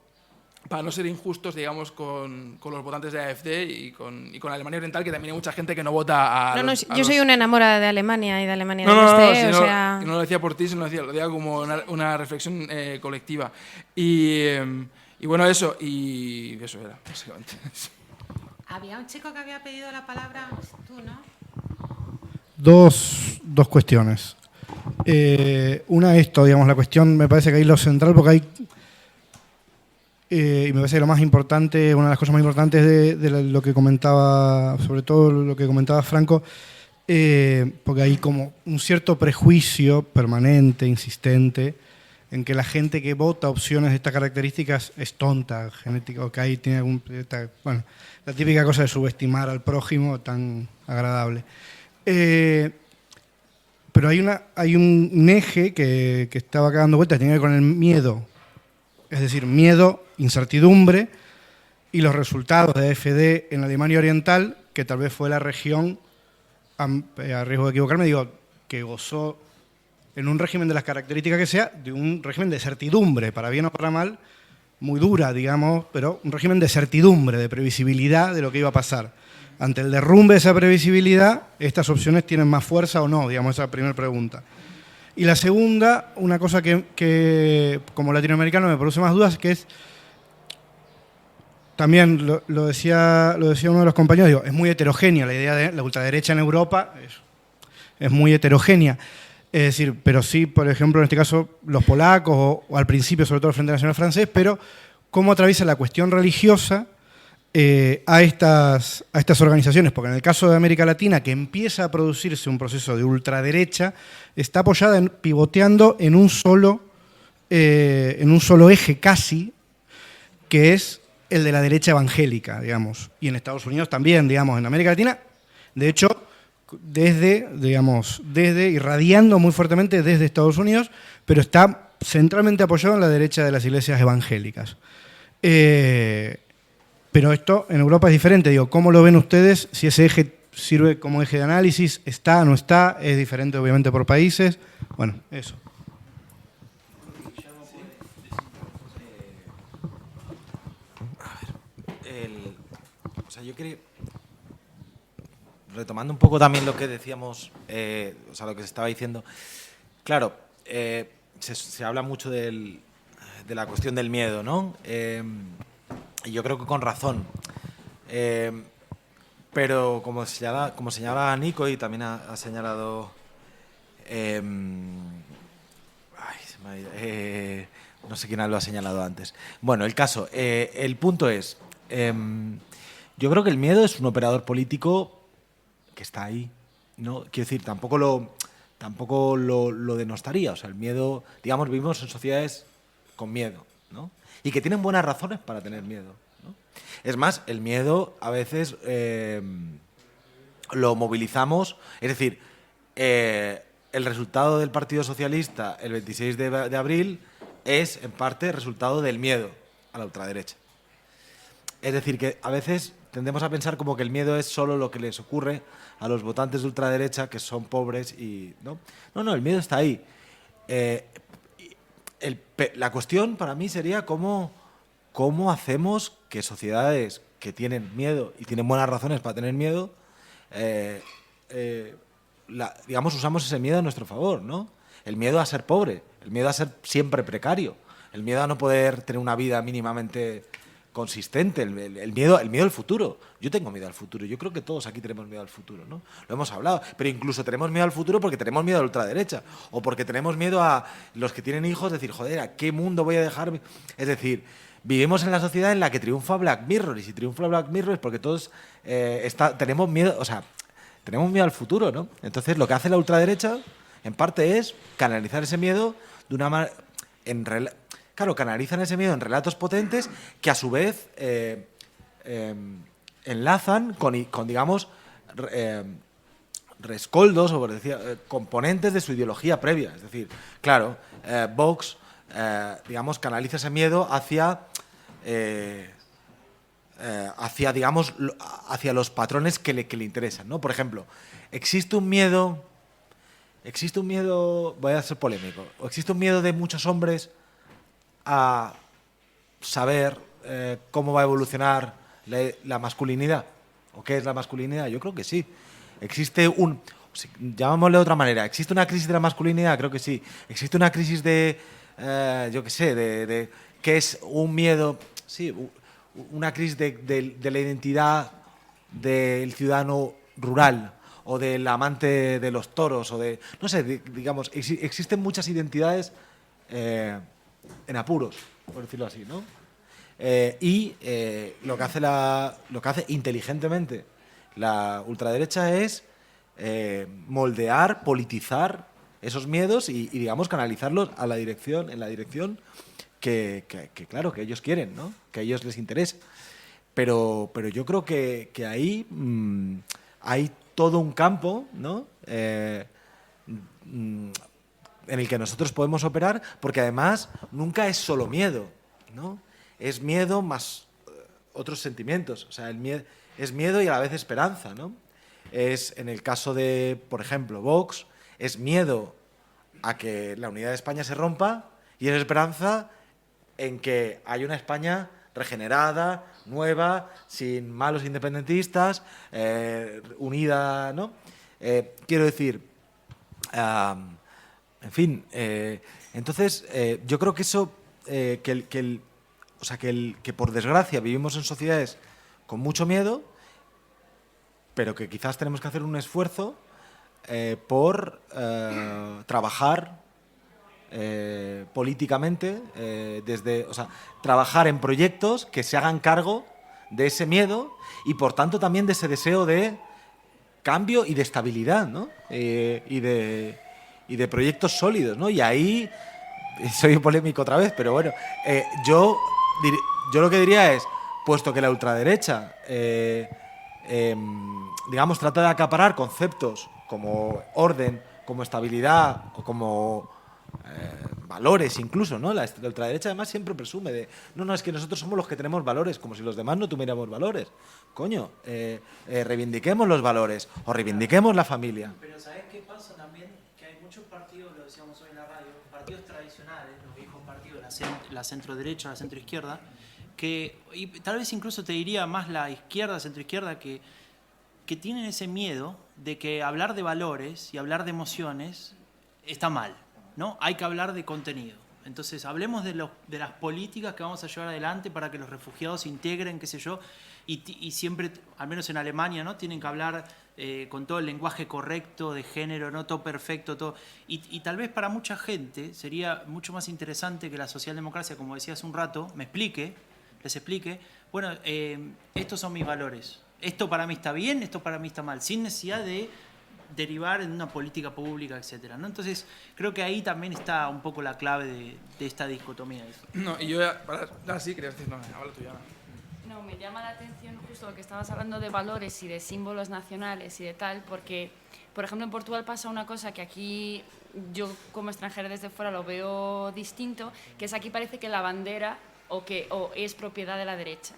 para no ser injustos, digamos, con los votantes de AfD y con Alemania Oriental, que también hay mucha gente que no vota a yo soy una enamorada de Alemania y de Alemania del Este, si o sea... no lo decía por ti, sino lo decía como una reflexión colectiva. Y bueno, eso era, básicamente. Había un chico que había pedido la palabra, tú, ¿no? Dos cuestiones. Una, esto, digamos, la cuestión, me parece que ahí lo central, porque hay... y me parece que lo más importante, una de las cosas más importantes de lo que comentaba, sobre todo lo que comentaba Franco, porque hay como un cierto prejuicio permanente, insistente, en que la gente que vota opciones de estas características es tonta, genética, o que ahí tiene algún... Bueno, la típica cosa de subestimar al prójimo tan agradable. Pero hay un eje que estaba acá dando vueltas, tiene que ver con el miedo. Es decir, miedo, incertidumbre y los resultados de AfD en la Alemania Oriental, que tal vez fue la región, a riesgo de equivocarme, digo, que gozó en un régimen de las características que sea, de un régimen de certidumbre, para bien o para mal, muy dura, digamos, pero un régimen de certidumbre, de previsibilidad de lo que iba a pasar. Ante el derrumbe de esa previsibilidad, ¿estas opciones tienen más fuerza o no? Digamos, esa es la primera pregunta. Y la segunda, una cosa que como latinoamericano me produce más dudas, que es, también lo decía uno de los compañeros, digo, es muy heterogénea la idea de la ultraderecha en Europa, es muy heterogénea. Es decir, pero sí, por ejemplo, en este caso, los polacos, o al principio, sobre todo el Frente Nacional Francés, pero cómo atraviesa la cuestión religiosa a estas organizaciones, porque en el caso de América Latina, que empieza a producirse un proceso de ultraderecha, está apoyada, pivoteando en un solo eje casi, que es el de la derecha evangélica, digamos. Y en Estados Unidos también, digamos, en América Latina, de hecho, desde irradiando muy fuertemente desde Estados Unidos, pero está centralmente apoyado en la derecha de las iglesias evangélicas. Pero esto en Europa es diferente. Digo, ¿cómo lo ven ustedes? Si ese eje sirve como eje de análisis, ¿está, no está? Es diferente obviamente por países. Bueno, eso. O sea, yo creo, retomando un poco también lo que decíamos, o sea, lo que se estaba diciendo, claro, se habla mucho de la cuestión del miedo, ¿no? Y yo creo que con razón. Pero como señala Nico, y también ha señalado... no sé quién lo ha señalado antes. Bueno, el caso, el punto es... yo creo que el miedo es un operador político que está ahí, ¿no? Quiero decir, tampoco lo denostaría. O sea, el miedo... Digamos, vivimos en sociedades con miedo, ¿no? Y que tienen buenas razones para tener miedo, ¿no? Es más, el miedo a veces lo movilizamos. Es decir, el resultado del Partido Socialista el 26 de abril es, en parte, resultado del miedo a la ultraderecha. Es decir, que a veces tendemos a pensar como que el miedo es solo lo que les ocurre a los votantes de ultraderecha, que son pobres y... No, el miedo está ahí. La cuestión para mí sería cómo hacemos que sociedades que tienen miedo y tienen buenas razones para tener miedo, digamos, usamos ese miedo a nuestro favor, ¿no? El miedo a ser pobre, el miedo a ser siempre precario, el miedo a no poder tener una vida mínimamente consistente, el miedo al futuro. Yo tengo miedo al futuro, yo creo que todos aquí tenemos miedo al futuro, ¿no? Lo hemos hablado, pero incluso tenemos miedo al futuro porque tenemos miedo a la ultraderecha, o porque tenemos miedo a los que tienen hijos, decir, joder, ¿a qué mundo voy a dejar? Es decir, vivimos en la sociedad en la que triunfa Black Mirror, y si triunfa Black Mirror es porque todos tenemos miedo, o sea, tenemos miedo al futuro, ¿no? Entonces, lo que hace la ultraderecha, en parte, es canalizar ese miedo de una manera... Claro, canalizan ese miedo en relatos potentes que, a su vez, enlazan con digamos, rescoldos o componentes de su ideología previa. Es decir, claro, Vox, digamos, canaliza ese miedo hacia digamos, hacia los patrones que le interesan, ¿no? Por ejemplo, existe un miedo, voy a ser polémico, existe un miedo de muchos hombres a saber cómo va a evolucionar la masculinidad, o qué es la masculinidad. Yo creo que sí. Existe llamémosle de otra manera, ¿existe una crisis de la masculinidad? Creo que sí. Existe una crisis de, yo qué sé, de ¿qué es un miedo? Sí, una crisis de la identidad del ciudadano rural o del amante de los toros o de, no sé, digamos, existen muchas identidades en apuros, por decirlo así, ¿no? Lo que hace inteligentemente la ultraderecha es moldear, politizar esos miedos y digamos, canalizarlos en la dirección que claro, que ellos quieren, ¿no? Que a ellos les interesa. Pero yo creo que ahí hay todo un campo, ¿no? En el que nosotros podemos operar, porque además nunca es solo miedo, ¿no? Es miedo más otros sentimientos. O sea, es miedo y a la vez esperanza, ¿no? En el caso de, por ejemplo, Vox, es miedo a que la unidad de España se rompa y es esperanza en que hay una España regenerada, nueva, sin malos independentistas, unida, ¿no? Quiero decir, en fin, entonces yo creo que eso, que por desgracia vivimos en sociedades con mucho miedo, pero que quizás tenemos que hacer un esfuerzo por trabajar políticamente, trabajar en proyectos que se hagan cargo de ese miedo y por tanto también de ese deseo de cambio y de estabilidad, ¿no? Y de proyectos sólidos, ¿no? Y ahí soy polémico otra vez, pero bueno, yo lo que diría es, puesto que la ultraderecha digamos, trata de acaparar conceptos como orden, como estabilidad o como valores incluso, ¿no? La ultraderecha además siempre presume de no, es que nosotros somos los que tenemos valores, como si los demás no tuviéramos valores. Coño, reivindiquemos los valores o reivindiquemos la familia. Pero ¿sabés qué pasa también? Que hay muchos partidos, lo decíamos hoy en la radio, partidos tradicionales, los viejos partidos, la centro-derecha, la centro-izquierda, y tal vez incluso te diría más la izquierda, centro-izquierda, que tienen ese miedo de que hablar de valores y hablar de emociones está mal, ¿no? Hay que hablar de contenido. Entonces, hablemos de las políticas que vamos a llevar adelante para que los refugiados se integren, qué sé yo, y siempre, al menos en Alemania, ¿no? Tienen que hablar con todo el lenguaje correcto, de género, ¿no? Todo perfecto, todo. Y tal vez para mucha gente sería mucho más interesante que la socialdemocracia, como decía hace un rato, les explique, bueno, estos son mis valores. Esto para mí está bien, esto para mí está mal, sin necesidad de derivar en una política pública, etcétera, ¿no? Entonces, creo que ahí también está un poco la clave de esta dicotomía. No, y yo sí quería decir, no, habla tú ya. No, me llama la atención justo lo que estabas hablando de valores y de símbolos nacionales y de tal, porque, por ejemplo, en Portugal pasa una cosa que aquí yo como extranjera desde fuera lo veo distinto, que es aquí parece que la bandera o es propiedad de la derecha,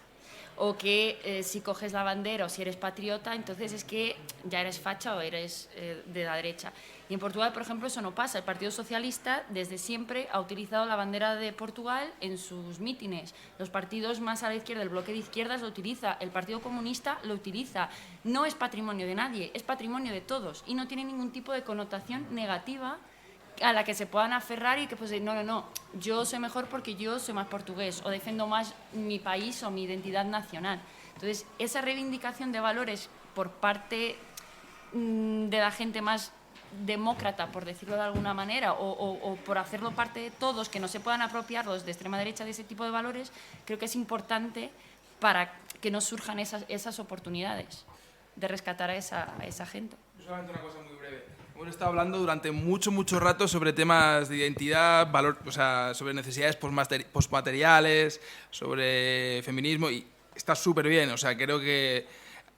o que si coges la bandera o si eres patriota, entonces es que ya eres facha o eres de la derecha. Y en Portugal, por ejemplo, eso no pasa. El Partido Socialista desde siempre ha utilizado la bandera de Portugal en sus mítines. Los partidos más a la izquierda, el bloque de izquierdas lo utiliza, el Partido Comunista lo utiliza. No es patrimonio de nadie, es patrimonio de todos y no tiene ningún tipo de connotación negativa a la que se puedan aferrar y que pues no, yo soy mejor porque yo soy más portugués o defiendo más mi país o mi identidad nacional. Entonces, esa reivindicación de valores por parte de la gente más demócrata, por decirlo de alguna manera, o por hacerlo parte de todos, que no se puedan apropiar los de extrema derecha de ese tipo de valores, creo que es importante para que no surjan esas oportunidades de rescatar a esa gente. Solamente una cosa muy breve. Hemos estado hablando durante mucho rato sobre temas de identidad, valor, o sea, sobre necesidades postmateriales, sobre feminismo, y está súper bien, o sea, creo que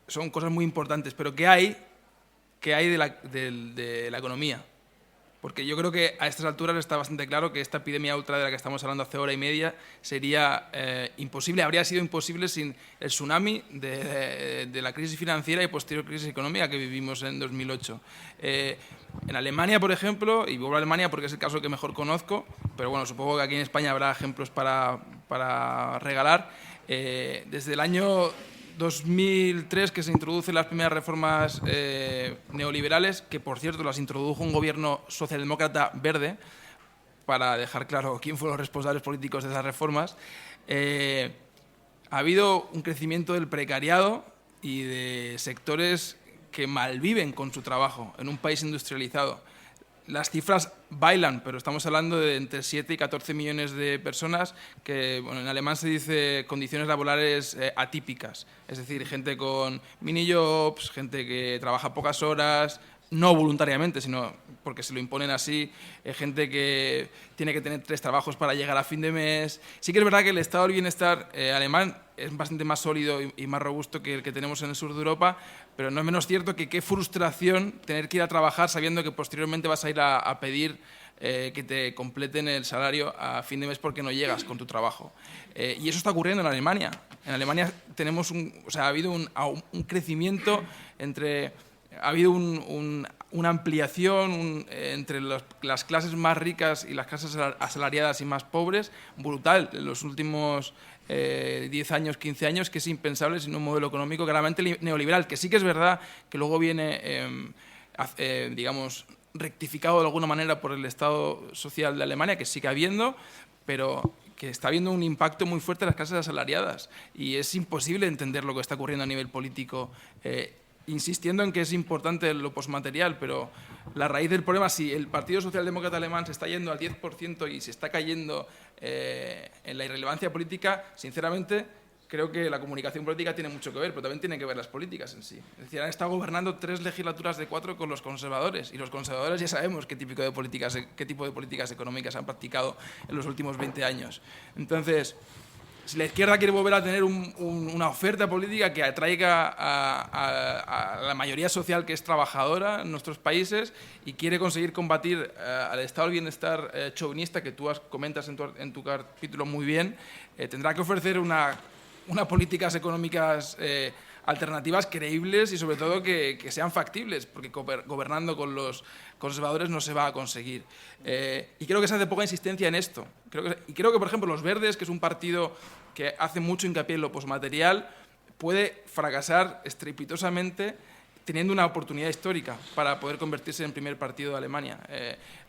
son cosas muy importantes, pero ¿qué hay de la economía? Porque yo creo que a estas alturas está bastante claro que esta epidemia ultra de la que estamos hablando hace hora y media sería imposible, habría sido imposible sin el tsunami de la crisis financiera y posterior crisis económica que vivimos en 2008. En Alemania, por ejemplo, y vuelvo a Alemania porque es el caso que mejor conozco, pero bueno, supongo que aquí en España habrá ejemplos para regalar, desde el año 2003 que se introducen las primeras reformas neoliberales, que por cierto las introdujo un gobierno socialdemócrata verde, para dejar claro quién fueron los responsables políticos de esas reformas. Ha habido un crecimiento del precariado y de sectores que malviven con su trabajo en un país industrializado. Las cifras bailan, pero estamos hablando de entre 7 y 14 millones de personas que, bueno, en alemán se dice condiciones laborales atípicas, es decir, gente con mini-jobs, gente que trabaja pocas horas, no voluntariamente, sino porque se lo imponen así, gente que tiene que tener 3 trabajos para llegar a fin de mes. Sí que es verdad que el estado del bienestar alemán es bastante más sólido y más robusto que el que tenemos en el sur de Europa, pero no es menos cierto que qué frustración tener que ir a trabajar sabiendo que posteriormente vas a ir a pedir que te completen el salario a fin de mes porque no llegas con tu trabajo. Y eso está ocurriendo en Alemania. En Alemania tenemos ha habido un crecimiento ha habido una ampliación entre las clases más ricas y las clases asalariadas y más pobres, brutal en los últimos 10 años, 15 años, que es impensable sin un modelo económico claramente neoliberal, que sí que es verdad que luego viene, digamos, rectificado de alguna manera por el Estado social de Alemania, que sigue habiendo, pero que está habiendo un impacto muy fuerte en las clases asalariadas y es imposible entender lo que está ocurriendo a nivel político, insistiendo en que es importante lo posmaterial, pero la raíz del problema, si el Partido Socialdemócrata Alemán se está yendo al 10% y se está cayendo en la irrelevancia política, sinceramente creo que la comunicación política tiene mucho que ver, pero también tiene que ver las políticas en sí. Es decir, han estado gobernando 3 legislaturas de 4 con los conservadores, y los conservadores ya sabemos qué tipo de políticas económicas han practicado en los últimos 20 años. Entonces, si la izquierda quiere volver a tener una oferta política que atraiga a la mayoría social que es trabajadora en nuestros países y quiere conseguir combatir al estado del bienestar chauvinista que tú comentas en tu capítulo muy bien, tendrá que ofrecer unas políticas económicas alternativas creíbles y sobre todo que sean factibles, porque gobernando con los conservadores no se va a conseguir. Y creo que se hace poca insistencia en esto. Creo que, por ejemplo, los Verdes, que es un partido que hace mucho hincapié en lo posmaterial, puede fracasar estrepitosamente teniendo una oportunidad histórica para poder convertirse en primer partido de Alemania.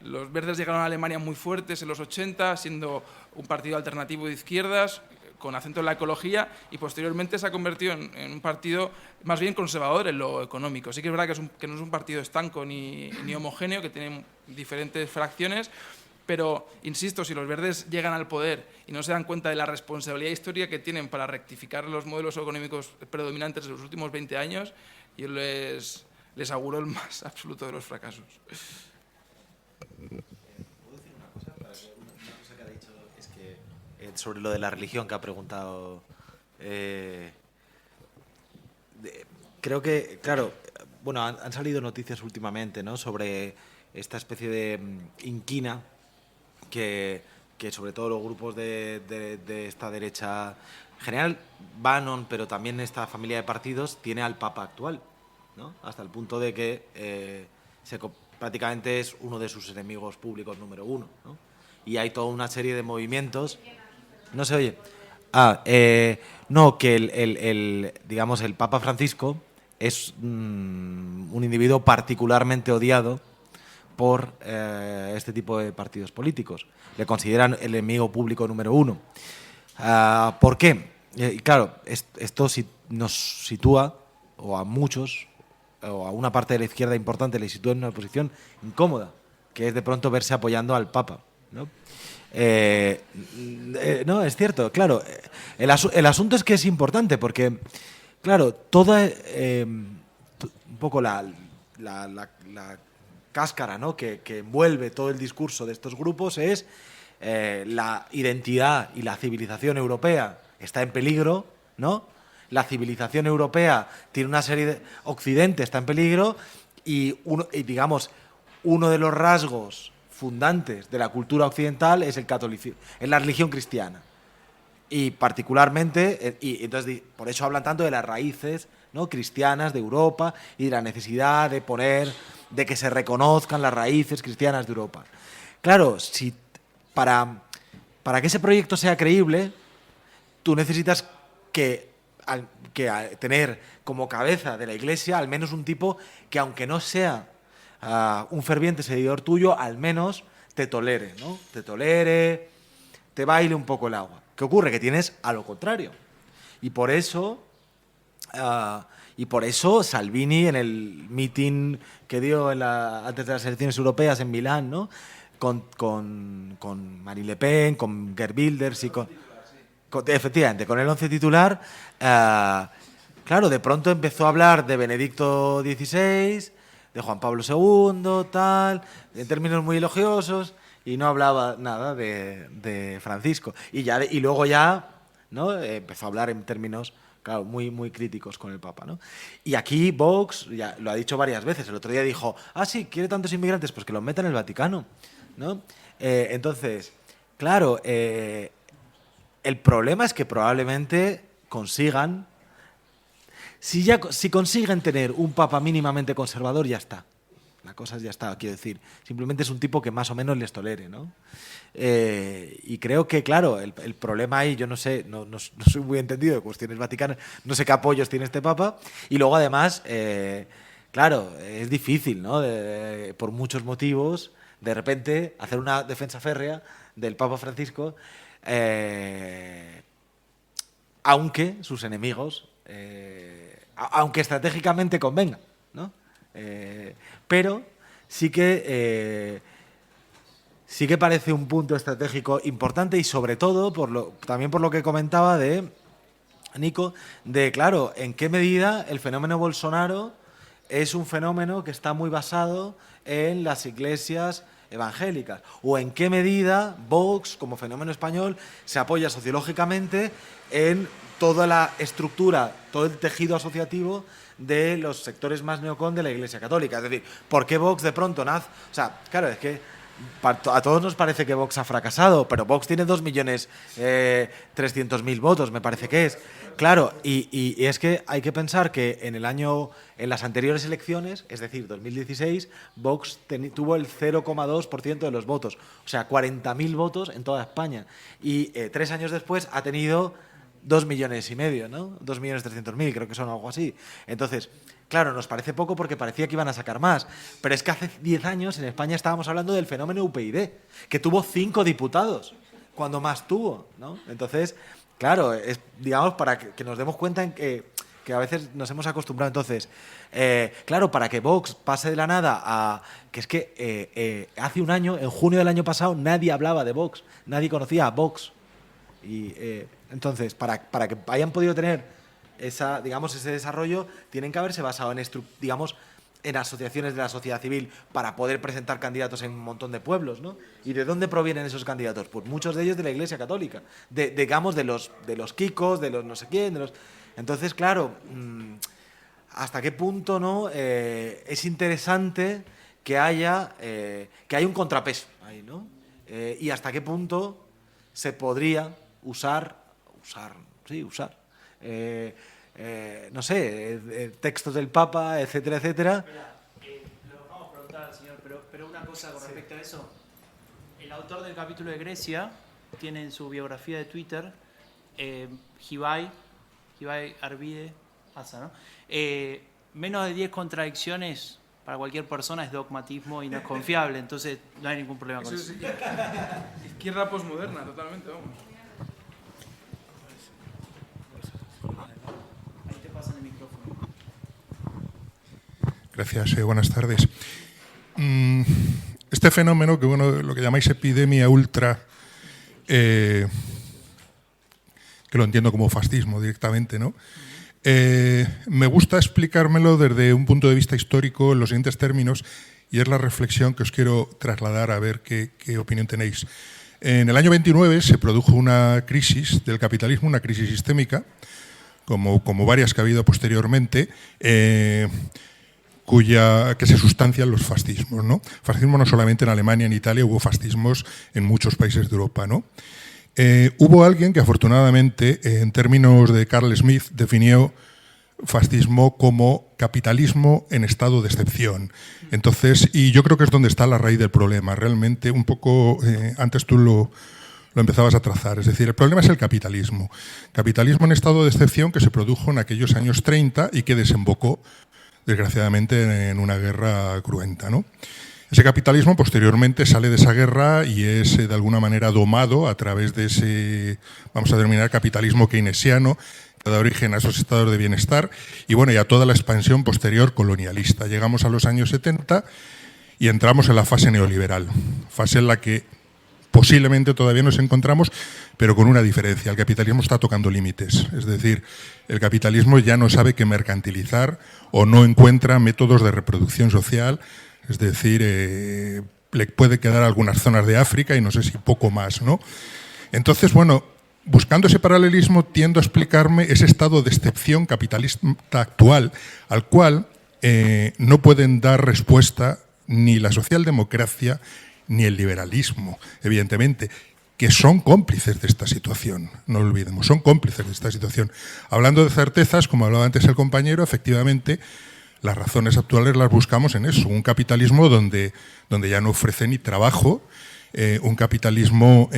Los Verdes llegaron a Alemania muy fuertes en los 80, siendo un partido alternativo de izquierdas, con acento en la ecología, y posteriormente se ha convertido en un partido más bien conservador en lo económico. Sí que es verdad que no es un partido estanco ni homogéneo, que tiene diferentes fracciones, pero, insisto, si los Verdes llegan al poder y no se dan cuenta de la responsabilidad histórica que tienen para rectificar los modelos económicos predominantes de los últimos 20 años, yo les auguro el más absoluto de los fracasos. Sobre lo de la religión que ha preguntado, creo que, claro, bueno, han salido noticias últimamente, ¿no?, sobre esta especie de inquina que sobre todo los grupos de esta derecha, en general Bannon, pero también esta familia de partidos, tiene al Papa actual, ¿no?, hasta el punto de que prácticamente es uno de sus enemigos públicos número 1, ¿no? Y hay toda una serie de movimientos. ¿No se oye? No, que digamos, el Papa Francisco es un individuo particularmente odiado por este tipo de partidos políticos. Le consideran el enemigo público número 1. ¿Por qué? Claro, esto nos sitúa, o a muchos, o a una parte de la izquierda importante, le sitúa en una posición incómoda, que es de pronto verse apoyando al Papa, ¿no? No, es cierto, claro. El asunto es que es importante porque, claro, toda un poco la cáscara, ¿no?, que envuelve todo el discurso de estos grupos es la identidad y la civilización europea está en peligro, ¿no?, la civilización europea tiene una serie de... Occidente está en peligro y digamos, uno de los rasgos fundantes de la cultura occidental es el catolicismo, es la religión cristiana. Y particularmente, y entonces por eso hablan tanto de las raíces, ¿no?, cristianas de Europa y de la necesidad de que se reconozcan las raíces cristianas de Europa. Claro, si para que ese proyecto sea creíble, tú necesitas que tener como cabeza de la Iglesia al menos un tipo que, aunque no sea un ferviente seguidor tuyo, al menos te tolere, ¿no? Te baile un poco el agua. ¿Qué ocurre? Que tienes a lo contrario. Y por eso Salvini, en el meeting que dio antes de las elecciones europeas en Milán, ¿no?, con Marine Le Pen, con Geert Wilders y efectivamente, con el 11 titular, claro, de pronto empezó a hablar de Benedicto XVI, de Juan Pablo II, tal, en términos muy elogiosos, y no hablaba nada de Francisco. Y luego ya, ¿no?, empezó a hablar en términos, claro, muy, muy críticos con el Papa, ¿no? Y aquí Vox, ya lo ha dicho varias veces, el otro día dijo, sí, quiere tantos inmigrantes, pues que los meta en el Vaticano, ¿no? Entonces, claro, el problema es que probablemente consigan, si consiguen tener un papa mínimamente conservador, ya está. La cosa ya está, quiero decir. Simplemente es un tipo que más o menos les tolere, ¿no? Y creo que, claro, el problema ahí, yo no sé, no soy muy entendido de cuestiones vaticanas, no sé qué apoyos tiene este papa. Y luego, además, claro, es difícil, ¿no? Por muchos motivos, de repente, hacer una defensa férrea del Papa Francisco, aunque sus enemigos, aunque estratégicamente convenga, ¿no? Pero sí que parece un punto estratégico importante y sobre todo también por lo que comentaba de Nico, de claro, en qué medida el fenómeno Bolsonaro es un fenómeno que está muy basado en las iglesias evangélicas, o en qué medida Vox, como fenómeno español, se apoya sociológicamente en toda la estructura, todo el tejido asociativo de los sectores más neocon de la Iglesia Católica. Es decir, ¿por qué Vox de pronto nace? O sea, claro, es que a todos nos parece que Vox ha fracasado, pero Vox tiene 2.300.000 votos, me parece que es. Claro, y es que hay que pensar que en las anteriores elecciones, es decir, 2016, Vox tuvo el 0,2% de los votos, o sea, 40.000 votos en toda España. Y 3 años después ha tenido 2,5 millones, ¿no? 2.300.000, creo que son algo así. Entonces, claro, nos parece poco porque parecía que iban a sacar más, pero es que hace 10 años en España estábamos hablando del fenómeno UPyD, que tuvo 5 diputados, cuando más tuvo, ¿no? Entonces, claro, es, digamos, para que nos demos cuenta en que a veces nos hemos acostumbrado. Entonces, claro, para que Vox pase de la nada a... que es que hace un año, en junio del año pasado, nadie hablaba de Vox, nadie conocía a Vox. Y entonces, para que hayan podido tener ese desarrollo, tienen que haberse basado en asociaciones de la sociedad civil para poder presentar candidatos en un montón de pueblos, ¿no? ¿Y de dónde provienen esos candidatos? Pues muchos de ellos de la Iglesia Católica, de los Kikos, de los no sé quién, Entonces, claro, ¿hasta qué punto, no, es interesante que haya un contrapeso ahí, ¿no? Y hasta qué punto se podría usar, no sé, textos del Papa, etcétera, etcétera. Lo vamos a preguntar, señor, pero una cosa con respecto a eso. El autor del capítulo de Grecia tiene en su biografía de Twitter, Hibay Arvide, ¿no? Menos de 10 contradicciones para cualquier persona es dogmatismo y no es confiable, entonces no hay ningún problema con eso. Izquierda posmoderna, totalmente, vamos. Ahí te pasan el micrófono. Gracias, buenas tardes. Este fenómeno, que lo que llamáis epidemia ultra, que lo entiendo como fascismo directamente, ¿no? Me gusta explicármelo desde un punto de vista histórico en los siguientes términos, y es la reflexión que os quiero trasladar a ver qué opinión tenéis. En el año 29 se produjo una crisis del capitalismo, una crisis sistémica, como varias que ha habido posteriormente, que se sustancian los fascismos, ¿no? Fascismo no solamente en Alemania, en Italia, hubo fascismos en muchos países de Europa, ¿no? Hubo alguien que afortunadamente, en términos de Carl Smith, definió fascismo como capitalismo en estado de excepción. Entonces, y yo creo que es donde está la raíz del problema. Realmente, un poco, antes tú lo empezabas a trazar. Es decir, el problema es el capitalismo. Capitalismo en estado de excepción que se produjo en aquellos años 30 y que desembocó, desgraciadamente, en una guerra cruenta, ¿no? Ese capitalismo posteriormente sale de esa guerra y es de alguna manera domado a través de ese, vamos a denominar, capitalismo keynesiano, que da origen a esos estados de bienestar y bueno, y a toda la expansión posterior colonialista. Llegamos a los años 70 y entramos en la fase neoliberal, fase en la que posiblemente todavía nos encontramos, pero con una diferencia. El capitalismo está tocando límites. Es decir, el capitalismo ya no sabe qué mercantilizar o no encuentra métodos de reproducción social. Es decir, le puede quedar algunas zonas de África y no sé si poco más, ¿no? Entonces, bueno, buscando ese paralelismo tiendo a explicarme ese estado de excepción capitalista actual al cual no pueden dar respuesta ni la socialdemocracia ni el liberalismo, evidentemente, que son cómplices de esta situación, no lo olvidemos, son cómplices de esta situación. Hablando de certezas, como hablaba antes el compañero, efectivamente, las razones actuales las buscamos en eso, un capitalismo donde ya no ofrece ni trabajo, un capitalismo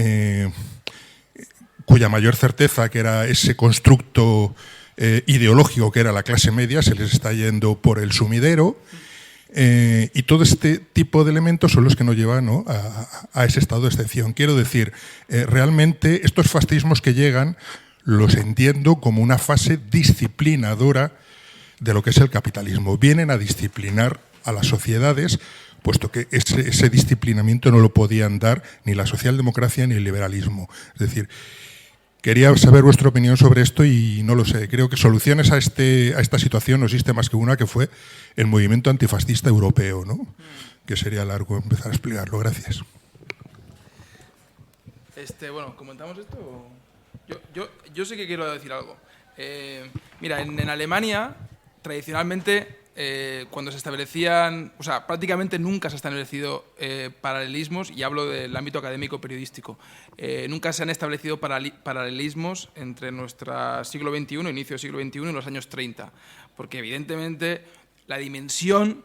cuya mayor certeza, que era ese constructo ideológico que era la clase media, se les está yendo por el sumidero. Y todo este tipo de elementos son los que nos llevan, ¿no?, a ese estado de excepción. Quiero decir, realmente estos fascismos que llegan los entiendo como una fase disciplinadora de lo que es el capitalismo. Vienen a disciplinar a las sociedades, puesto que ese disciplinamiento no lo podían dar ni la socialdemocracia ni el liberalismo. Es decir, quería saber vuestra opinión sobre esto y no lo sé. Creo que soluciones a esta situación no existe más que una, que fue el movimiento antifascista europeo, ¿no? Que sería largo empezar a explicarlo. Gracias. Bueno, ¿comentamos esto? Yo sí que quiero decir algo. Mira, en Alemania, tradicionalmente, cuando se establecían, o sea, prácticamente nunca se han establecido paralelismos, y hablo del ámbito académico periodístico, nunca se han establecido paralelismos entre nuestro siglo XXI, inicio del siglo XXI, y los años 30, porque evidentemente la dimensión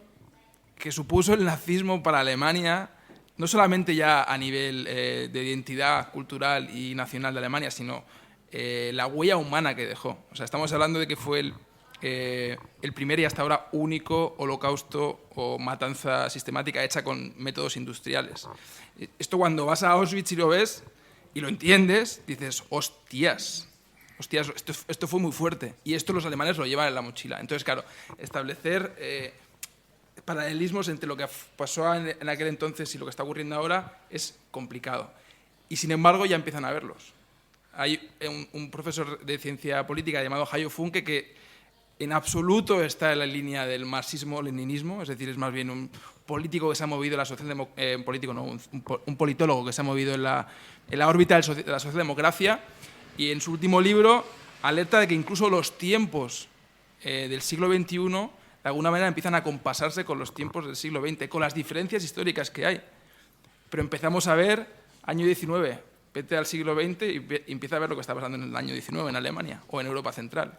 que supuso el nazismo para Alemania, no solamente ya a nivel de identidad cultural y nacional de Alemania, sino la huella humana que dejó. O sea, estamos hablando de que fue el primer y hasta ahora único holocausto o matanza sistemática hecha con métodos industriales. Esto, cuando vas a Auschwitz y lo ves y lo entiendes, dices, hostias, esto fue muy fuerte, y esto los alemanes lo llevan en la mochila. Entonces, claro, establecer paralelismos entre lo que pasó en aquel entonces y lo que está ocurriendo ahora es complicado. Y sin embargo ya empiezan a verlos. Hay un profesor de ciencia política llamado Hayo Funke que en absoluto está en la línea del marxismo-leninismo, es decir, es más bien un político que se ha movido en un politólogo que se ha movido en la órbita de la socialdemocracia, y en su último libro alerta de que incluso los tiempos del siglo XXI de alguna manera empiezan a compasarse con los tiempos del siglo XX, con las diferencias históricas que hay. Pero empezamos a ver año 19, vete al siglo XX y empieza a ver lo que está pasando en el año 19 en Alemania o en Europa Central.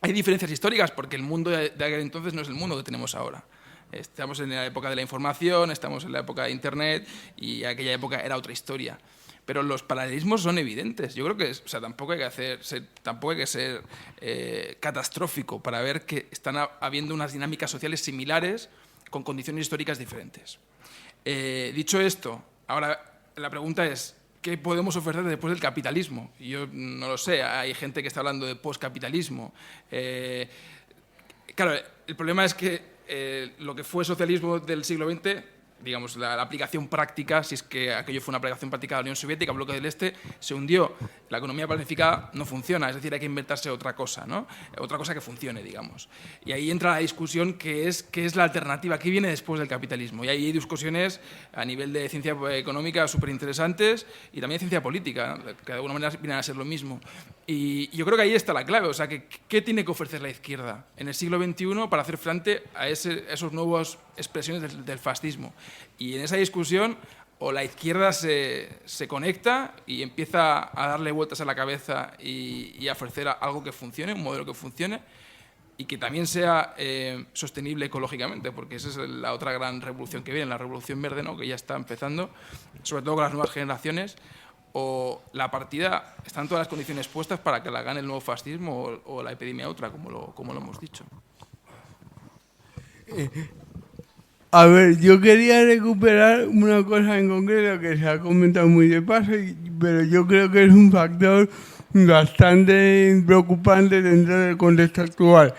Hay diferencias históricas porque el mundo de aquel entonces no es el mundo que tenemos ahora. Estamos en la época de la información, estamos en la época de Internet, y aquella época era otra historia. Pero los paralelismos son evidentes. Yo creo que tampoco hay que ser catastrófico para ver que están habiendo unas dinámicas sociales similares con condiciones históricas diferentes. Dicho esto, ahora la pregunta es, ¿qué podemos ofrecer después del capitalismo? Y yo no lo sé, hay gente que está hablando de postcapitalismo. Claro, el problema es que lo que fue socialismo del siglo XX, digamos, la aplicación práctica, si es que aquello fue una aplicación práctica de la Unión Soviética, el bloque del Este, se hundió. la economía planificada no funciona, es decir, hay que inventarse otra cosa, ¿no? Otra cosa que funcione, digamos. Y ahí entra la discusión qué es la alternativa, qué viene después del capitalismo. Y ahí hay discusiones a nivel de ciencia económica súper interesantes y también de ciencia política, que de alguna manera vienen a ser lo mismo. Y yo creo que ahí está la clave, o sea, ¿qué tiene que ofrecer la izquierda en el siglo XXI para hacer frente a esos nuevas expresiones del fascismo? Y en esa discusión, o la izquierda se conecta y empieza a darle vueltas a la cabeza y a ofrecer algo que funcione, un modelo que funcione y que también sea sostenible ecológicamente, porque esa es la otra gran revolución que viene, la revolución verde, ¿no? Que ya está empezando, sobre todo con las nuevas generaciones, o la partida, están todas las condiciones puestas para que la gane el nuevo fascismo o la epidemia ultra, como lo hemos dicho. A ver, yo quería recuperar una cosa en concreto que se ha comentado muy de paso, pero yo creo que es un factor bastante preocupante dentro del contexto actual.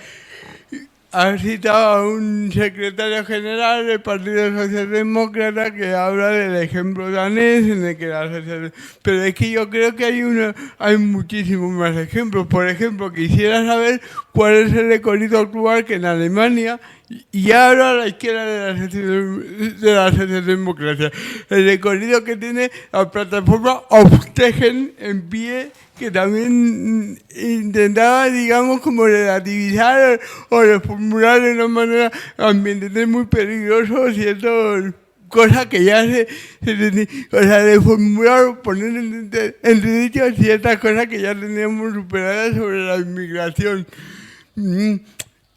Ha citado a un secretario general del Partido Socialdemócrata que habla del ejemplo danés en el que pero es que yo creo que hay muchísimos más ejemplos. Por ejemplo, quisiera saber cuál es el recorrido actual que en Alemania, y ya hablo a la izquierda de la socialdemocracia, el recorrido que tiene la plataforma Aufstehen en pie, que también intentaba, digamos, como relativizar o reformular de una manera ambiental muy peligroso ciertas cosas que ya o sea, reformular o poner en entredicho ciertas cosas que ya teníamos superadas sobre la inmigración.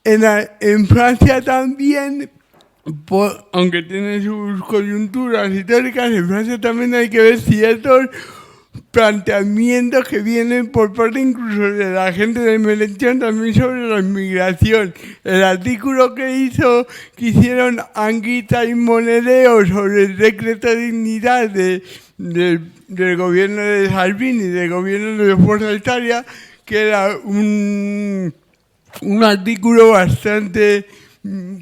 En Francia también, aunque tiene sus coyunturas históricas, en Francia también hay que ver ciertos planteamientos que vienen por parte incluso de la gente de Mélenchon también sobre la inmigración. El artículo que hicieron Anguita y Monedeo sobre el decreto de dignidad del gobierno de Salvini y del gobierno de Forza Italia, que era un artículo bastante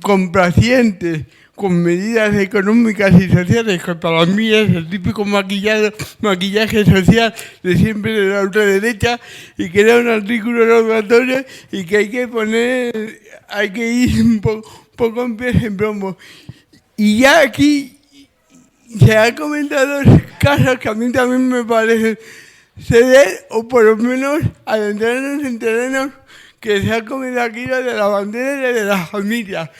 complaciente con medidas económicas y sociales, que para mí es el típico maquillaje social de siempre de la ultraderecha, y que era un artículo obligatorio y que hay que ir un poco en pie en plomo. Y ya aquí se han comentado casos que a mí también me parecen ceder, o por lo menos adentrarnos en terrenos que se ha comentado aquí, lo de la bandera y de la familia.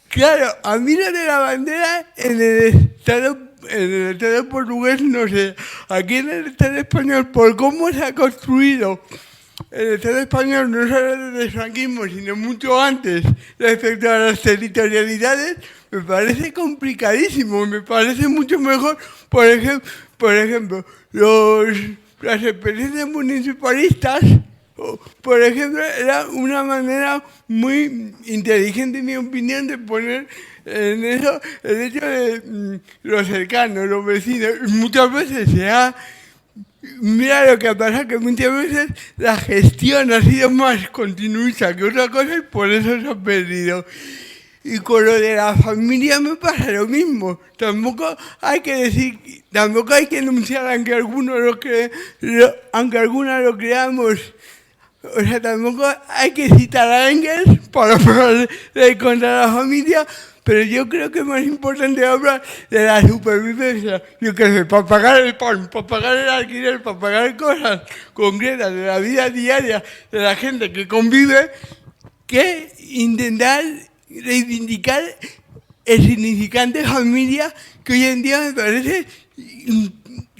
Claro, a mí lo de la bandera en el Estado portugués, no sé. Aquí en el Estado español, por cómo se ha construido el Estado español, no solo desde el franquismo, sino mucho antes, respecto a las territorialidades, me parece complicadísimo. Me parece mucho mejor, por ejemplo, las experiencias municipalistas. Por ejemplo, era una manera muy inteligente, en mi opinión, de poner en eso el hecho de los cercanos, los vecinos. Muchas veces mira lo que ha pasado, que muchas veces la gestión ha sido más continuista que otra cosa y por eso se ha perdido. Y con lo de la familia me pasa lo mismo. Tampoco hay que enunciar, aunque algunos lo creamos. O sea, tampoco hay que citar a Engels para hablar contra la familia, pero yo creo que es más importante hablar de la supervivencia, yo qué sé, para pagar el pan, para pagar el alquiler, para pagar cosas concretas de la vida diaria de la gente que convive, que intentar reivindicar el significante familia, que hoy en día me parece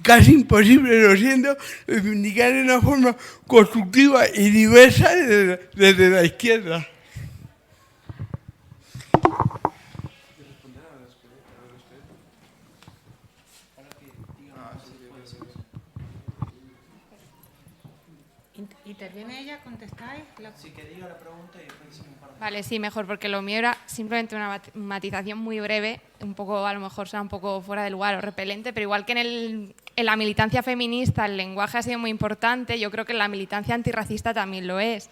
casi imposible, lo siento, reivindicar de una forma constructiva y diversa desde la izquierda. ¿Interviene ella? ¿Contestáis? Sí, que diga la pregunta y después hicimos un par de... Vale, sí, mejor, porque lo mío era simplemente una matización muy breve, un poco, a lo mejor será un poco fuera de lugar o repelente, pero igual que en la militancia feminista el lenguaje ha sido muy importante, yo creo que en la militancia antirracista también lo es.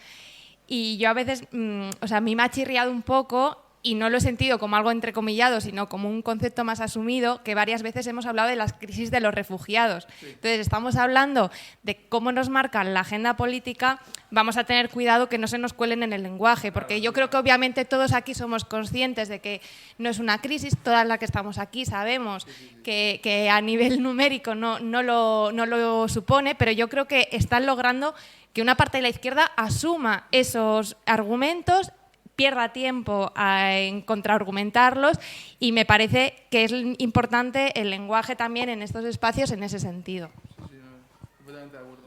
Y yo a veces, a mí me ha chirriado un poco y no lo he sentido como algo entrecomillado, sino como un concepto más asumido, que varias veces hemos hablado de las crisis de los refugiados. Entonces, estamos hablando de cómo nos marcan la agenda política, vamos a tener cuidado que no se nos cuelen en el lenguaje, porque yo creo que obviamente todos aquí somos conscientes de que no es una crisis, todas las que estamos aquí sabemos que a nivel numérico no lo supone, pero yo creo que están logrando que una parte de la izquierda asuma esos argumentos, pierda tiempo en contraargumentarlos, y me parece que es importante el lenguaje también en estos espacios en ese sentido. Sí, no, completamente de acuerdo.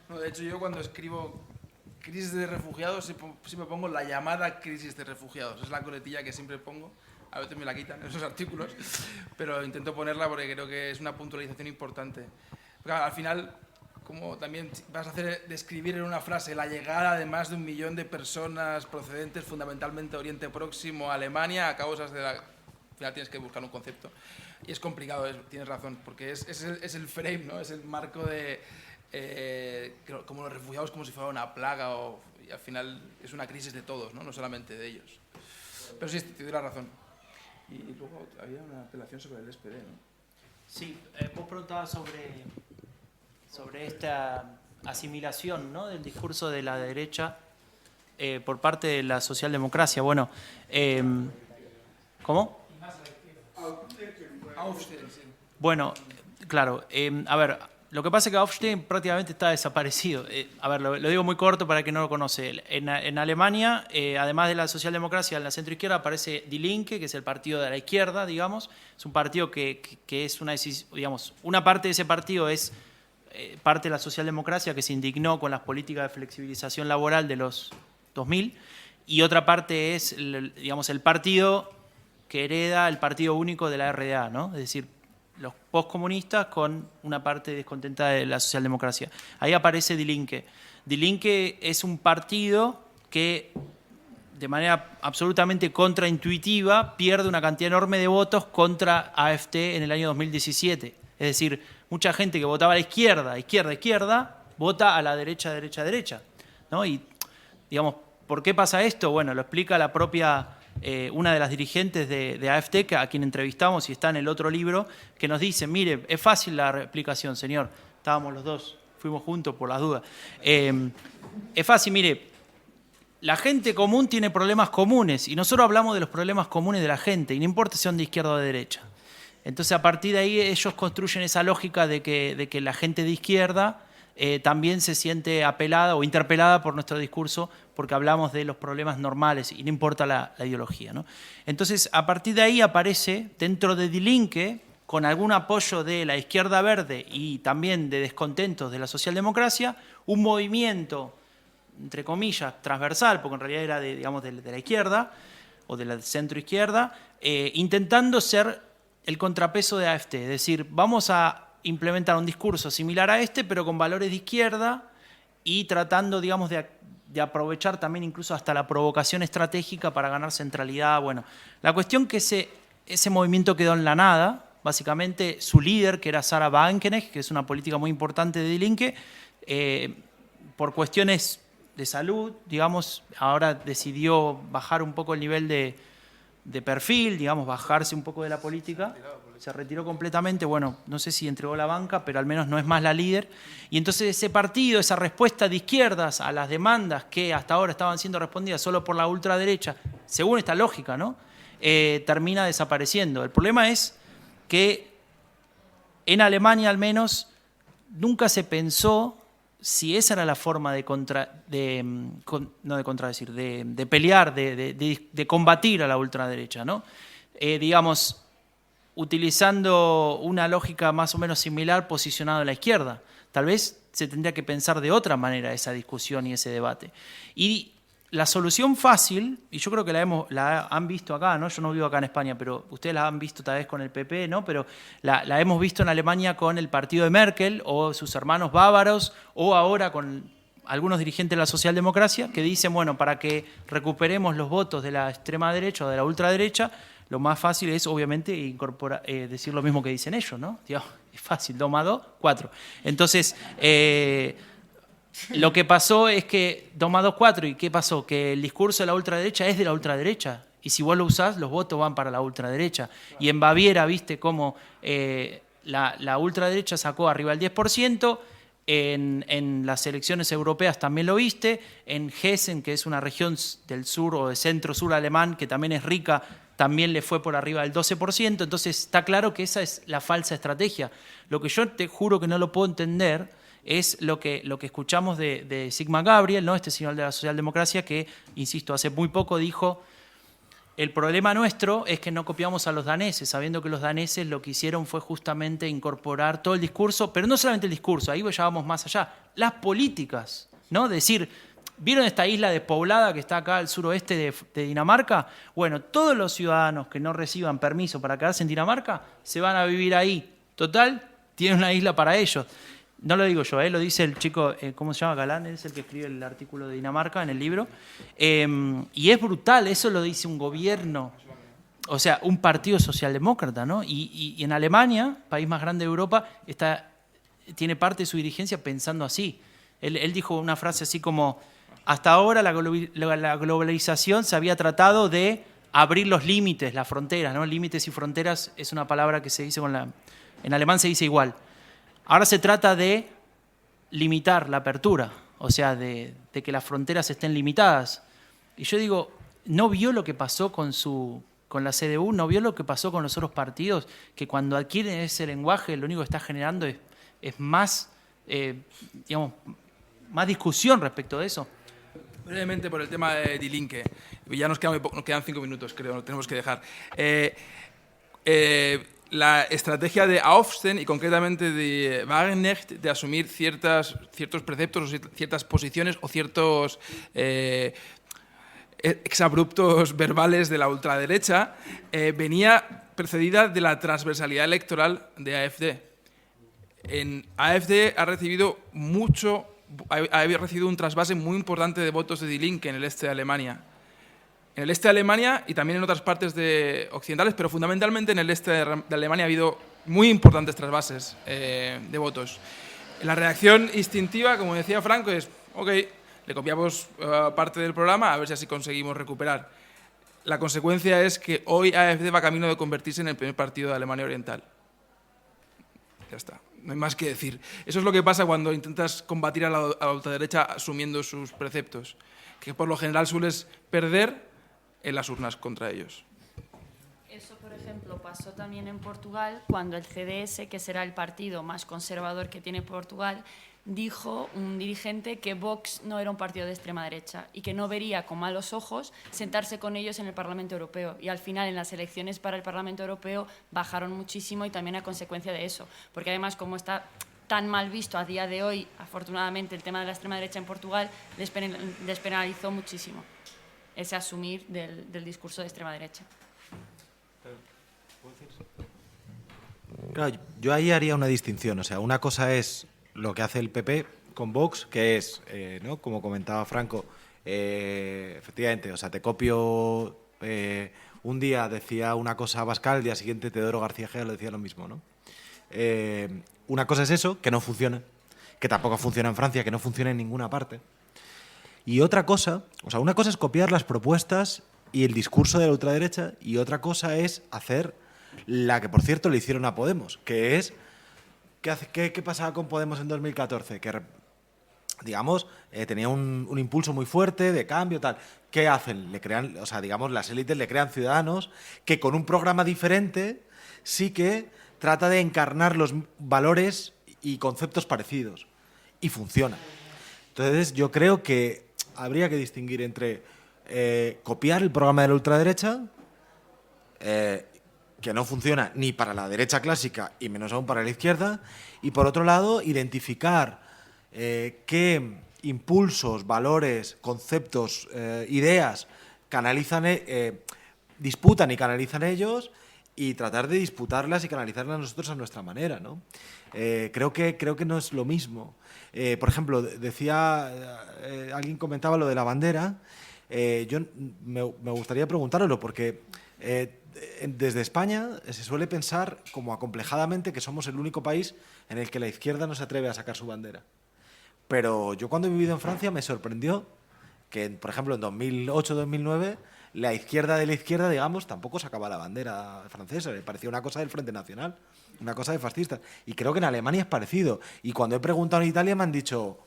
No, de hecho, yo cuando escribo crisis de refugiados siempre pongo la llamada crisis de refugiados. Es la coletilla que siempre pongo. A veces me la quitan esos artículos, pero intento ponerla porque creo que es una puntualización importante. Porque al final, como también vas a describir en una frase la llegada de más de 1 millón de personas procedentes fundamentalmente de Oriente Próximo a Alemania a causa de la... Al final tienes que buscar un concepto. Y es complicado, tienes razón, porque es el frame, ¿no? Es el marco de... como los refugiados como si fuera una plaga, y al final es una crisis de todos, ¿no? No solamente de ellos. Pero sí, te doy la razón. Y luego había una apelación sobre el SPD, ¿no? Sí, vos preguntabas sobre esta asimilación, ¿no?, del discurso de la derecha por parte de la socialdemocracia. Bueno, ¿cómo? Bueno, claro, a ver, lo que pasa es que Aufstein prácticamente está desaparecido. A ver, lo digo muy corto para el que no lo conoce. En Alemania, además de la socialdemocracia, en la centroizquierda aparece Die Linke, que es el partido de la izquierda, digamos. Es un partido que es una parte de ese partido es parte de la socialdemocracia, que se indignó con las políticas de flexibilización laboral de los 2000, y otra parte es, el partido que hereda el partido único de la RDA, ¿no? Es decir, los postcomunistas con una parte descontenta de la socialdemocracia. Ahí aparece Die Linke. Die Linke es un partido que, de manera absolutamente contraintuitiva, pierde una cantidad enorme de votos contra AfD en el año 2017. Es decir, mucha gente que votaba a la izquierda, vota a la derecha, ¿no? Y, digamos, ¿por qué pasa esto? Bueno, lo explica la propia... una de las dirigentes de AfD, a quien entrevistamos y está en el otro libro, que nos dice, mire, es fácil la explicación, señor. Estábamos los dos, fuimos juntos por las dudas. Es fácil, mire, la gente común tiene problemas comunes y nosotros hablamos de los problemas comunes de la gente y no importa si son de izquierda o de derecha. Entonces, a partir de ahí, ellos construyen esa lógica de que la gente de izquierda también se siente apelada o interpelada por nuestro discurso porque hablamos de los problemas normales y no importa la ideología, ¿no? Entonces, a partir de ahí aparece, dentro de Die Linke, con algún apoyo de la izquierda verde y también de descontentos de la socialdemocracia, un movimiento, entre comillas, transversal, porque en realidad era de la izquierda o de la centroizquierda, intentando ser el contrapeso de AfD, es decir, vamos a implementar un discurso similar a este, pero con valores de izquierda y tratando, digamos, de aprovechar también incluso hasta la provocación estratégica para ganar centralidad. Bueno, la cuestión que ese movimiento quedó en la nada. Básicamente, su líder, que era Sarah Wagenknecht, que es una política muy importante de Die Linke, por cuestiones de salud, digamos, ahora decidió bajar un poco el nivel de perfil, digamos, bajarse un poco de la política. Se retiró completamente, bueno, no sé si entregó la banca, pero al menos no es más la líder. Y entonces ese partido, esa respuesta de izquierdas a las demandas que hasta ahora estaban siendo respondidas solo por la ultraderecha, según esta lógica, ¿no?, termina desapareciendo. El problema es que en Alemania al menos nunca se pensó si esa era la forma de pelear, de combatir a la ultraderecha, ¿no? Digamos, utilizando una lógica más o menos similar posicionada a la izquierda. Tal vez se tendría que pensar de otra manera esa discusión y ese debate. Y la solución fácil, y yo creo que la han visto acá, ¿no? Yo no vivo acá en España, pero ustedes la han visto tal vez con el PP, ¿no? Pero la hemos visto en Alemania con el partido de Merkel o sus hermanos bávaros, o ahora con algunos dirigentes de la socialdemocracia que dicen, bueno, para que recuperemos los votos de la extrema derecha o de la ultraderecha, lo más fácil es, obviamente, decir lo mismo que dicen ellos, ¿no? Digamos, es fácil, 2 más 2, 4. Entonces, lo que pasó es que 2 más 2, 4. ¿Y qué pasó? Que el discurso de la ultraderecha es de la ultraderecha. Y si vos lo usás, los votos van para la ultraderecha. Y en Baviera, viste cómo la ultraderecha sacó arriba el 10%, en las elecciones europeas también lo viste, en Hessen, que es una región del sur o de centro-sur alemán, que también es rica, también le fue por arriba del 12%, entonces está claro que esa es la falsa estrategia. Lo que yo te juro que no lo puedo entender es lo que escuchamos de Sigmar Gabriel, ¿no? Este señor de la socialdemocracia que, insisto, hace muy poco dijo: el problema nuestro es que no copiamos a los daneses, sabiendo que los daneses lo que hicieron fue justamente incorporar todo el discurso, pero no solamente el discurso, ahí ya vamos más allá, las políticas, ¿no? Decir, ¿vieron esta isla despoblada que está acá al suroeste de Dinamarca? Bueno, todos los ciudadanos que no reciban permiso para quedarse en Dinamarca se van a vivir ahí. Total, tienen una isla para ellos. No lo digo yo, lo dice el chico, ¿cómo se llama? Galán, es el que escribe el artículo de Dinamarca en el libro. Y es brutal, eso lo dice un gobierno, o sea, un partido socialdemócrata, ¿no? Y en Alemania, país más grande de Europa, tiene parte de su dirigencia pensando así. Él dijo una frase así como: hasta ahora la globalización se había tratado de abrir los límites, las fronteras, ¿no? Límites y fronteras es una palabra que se dice en alemán se dice igual. Ahora se trata de limitar la apertura, o sea, de que las fronteras estén limitadas. Y yo digo, ¿no vio lo que pasó con la CDU? ¿No vio lo que pasó con los otros partidos? Que cuando adquieren ese lenguaje, lo único que está generando es más, más discusión respecto de eso. Brevemente por el tema de Die Linke. Ya nos quedan 5 minutos, creo, lo tenemos que dejar. La estrategia de Aufsten y concretamente de Wagenknecht de asumir ciertos preceptos o ciertas posiciones o ciertos exabruptos verbales de la ultraderecha venía precedida de la transversalidad electoral de AfD. AfD ha recibido un trasvase muy importante de votos de Die Linke en el este de Alemania. En el este de Alemania y también en otras partes occidentales, pero fundamentalmente en el este de Alemania ha habido muy importantes trasvases de votos. La reacción instintiva, como decía Franco, es: ok, le copiamos parte del programa, a ver si así conseguimos recuperar. La consecuencia es que hoy AfD va camino de convertirse en el primer partido de Alemania Oriental. Ya está, no hay más que decir. Eso es lo que pasa cuando intentas combatir a la ultraderecha asumiendo sus preceptos, que por lo general sueles perder en las urnas contra ellos. Eso, por ejemplo, pasó también en Portugal, cuando el CDS, que será el partido más conservador que tiene Portugal, dijo un dirigente que Vox no era un partido de extrema derecha y que no vería con malos ojos sentarse con ellos en el Parlamento Europeo. Y al final, en las elecciones para el Parlamento Europeo, bajaron muchísimo y también a consecuencia de eso. Porque además, como está tan mal visto a día de hoy, afortunadamente, el tema de la extrema derecha en Portugal les penalizó muchísimo ese asumir del discurso de extrema derecha. Claro, yo ahí haría una distinción. O sea, una cosa es lo que hace el PP con Vox, que es, ¿no? Como comentaba Franco, efectivamente, o sea, te copio, un día decía una cosa Abascal, el día siguiente Teodoro García Gea lo decía lo mismo, ¿no? Una cosa es eso, que no funciona, que tampoco funciona en Francia, que no funciona en ninguna parte. Y otra cosa, o sea, una cosa es copiar las propuestas y el discurso de la ultraderecha, y otra cosa es hacer la que, por cierto, le hicieron a Podemos, que es, ¿qué pasaba con Podemos en 2014? Que, digamos, tenía un impulso muy fuerte de cambio, tal. ¿Qué hacen? Le crean, o sea, digamos, las élites le crean ciudadanos que con un programa diferente sí que trata de encarnar los valores y conceptos parecidos. Y funciona. Entonces, yo creo que habría que distinguir entre copiar el programa de la ultraderecha, que no funciona ni para la derecha clásica y menos aún para la izquierda, y por otro lado, identificar qué impulsos, valores, conceptos, ideas disputan y canalizan ellos, y tratar de disputarlas y canalizarlas nosotros a nuestra manera, ¿no? Creo que no es lo mismo. Por ejemplo, alguien comentaba lo de la bandera. Yo me gustaría preguntároslo porque desde España se suele pensar como acomplejadamente que somos el único país en el que la izquierda no se atreve a sacar su bandera. Pero yo cuando he vivido en Francia me sorprendió que, por ejemplo, en 2008-2009 la izquierda de la izquierda, digamos, tampoco sacaba la bandera francesa, le parecía una cosa del Frente Nacional, una cosa de fascistas. Y creo que en Alemania es parecido. Y cuando he preguntado en Italia me han dicho,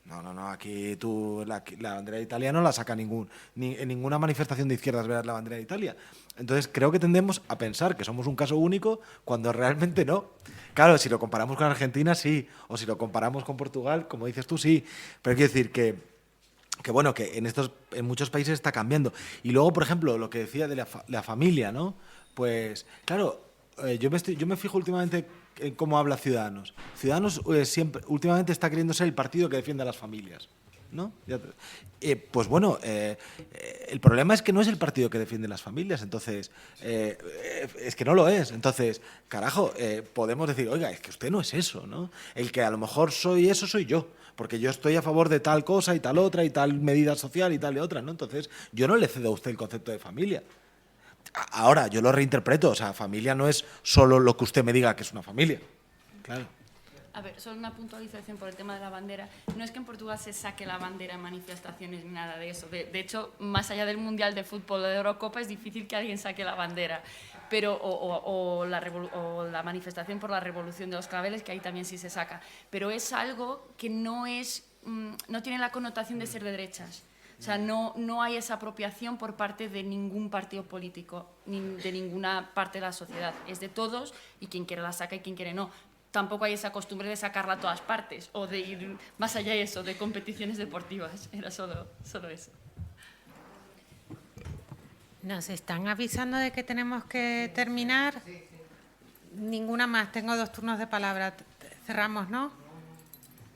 no, aquí tú la bandera de Italia no la saca en ninguna manifestación de izquierdas verás la bandera de Italia. Entonces creo que tendemos a pensar que somos un caso único cuando realmente no. Claro, si lo comparamos con Argentina, sí, o si lo comparamos con Portugal, como dices tú, sí. Pero quiero decir que bueno, que en muchos países está cambiando. Y luego, por ejemplo, lo que decía de la familia, ¿no? Pues, claro, yo me fijo últimamente en cómo habla Ciudadanos. Ciudadanos últimamente está queriendo ser el partido que defiende a las familias, ¿no? Pues bueno, el problema es que no es el partido que defiende las familias, entonces es que no lo es. Entonces, carajo, podemos decir, oiga, es que usted no es eso, ¿no? El que a lo mejor soy eso soy yo, porque yo estoy a favor de tal cosa y tal otra y tal medida social y tal y otra, ¿no? Entonces, yo no le cedo a usted el concepto de familia. Ahora, yo lo reinterpreto, o sea, familia no es solo lo que usted me diga que es una familia, claro. A ver, solo una puntualización por el tema de la bandera. No es que en Portugal se saque la bandera en manifestaciones ni nada de eso. De hecho, más allá del Mundial de Fútbol o de Eurocopa, es difícil que alguien saque la bandera. Pero, o la manifestación por la revolución de los claveles, que ahí también sí se saca. Pero es algo que no tiene la connotación de ser de derechas. O sea, no hay esa apropiación por parte de ningún partido político, ni de ninguna parte de la sociedad. Es de todos y quien quiere la saca y quien quiere no. Tampoco hay esa costumbre de sacarla a todas partes o de ir más allá de eso, de competiciones deportivas. Era solo eso. Nos están avisando de que tenemos que terminar. Ninguna más. Tengo 2 turnos de palabra. Cerramos, ¿no?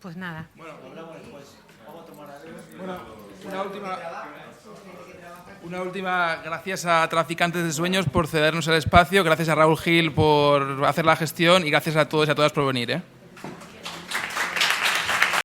Pues nada. Bueno, hablamos después. Vamos a tomar algo. Bueno, una última, gracias a Traficantes de Sueños por cedernos el espacio, gracias a Raúl Gil por hacer la gestión y gracias a todos y a todas por venir, ¿eh?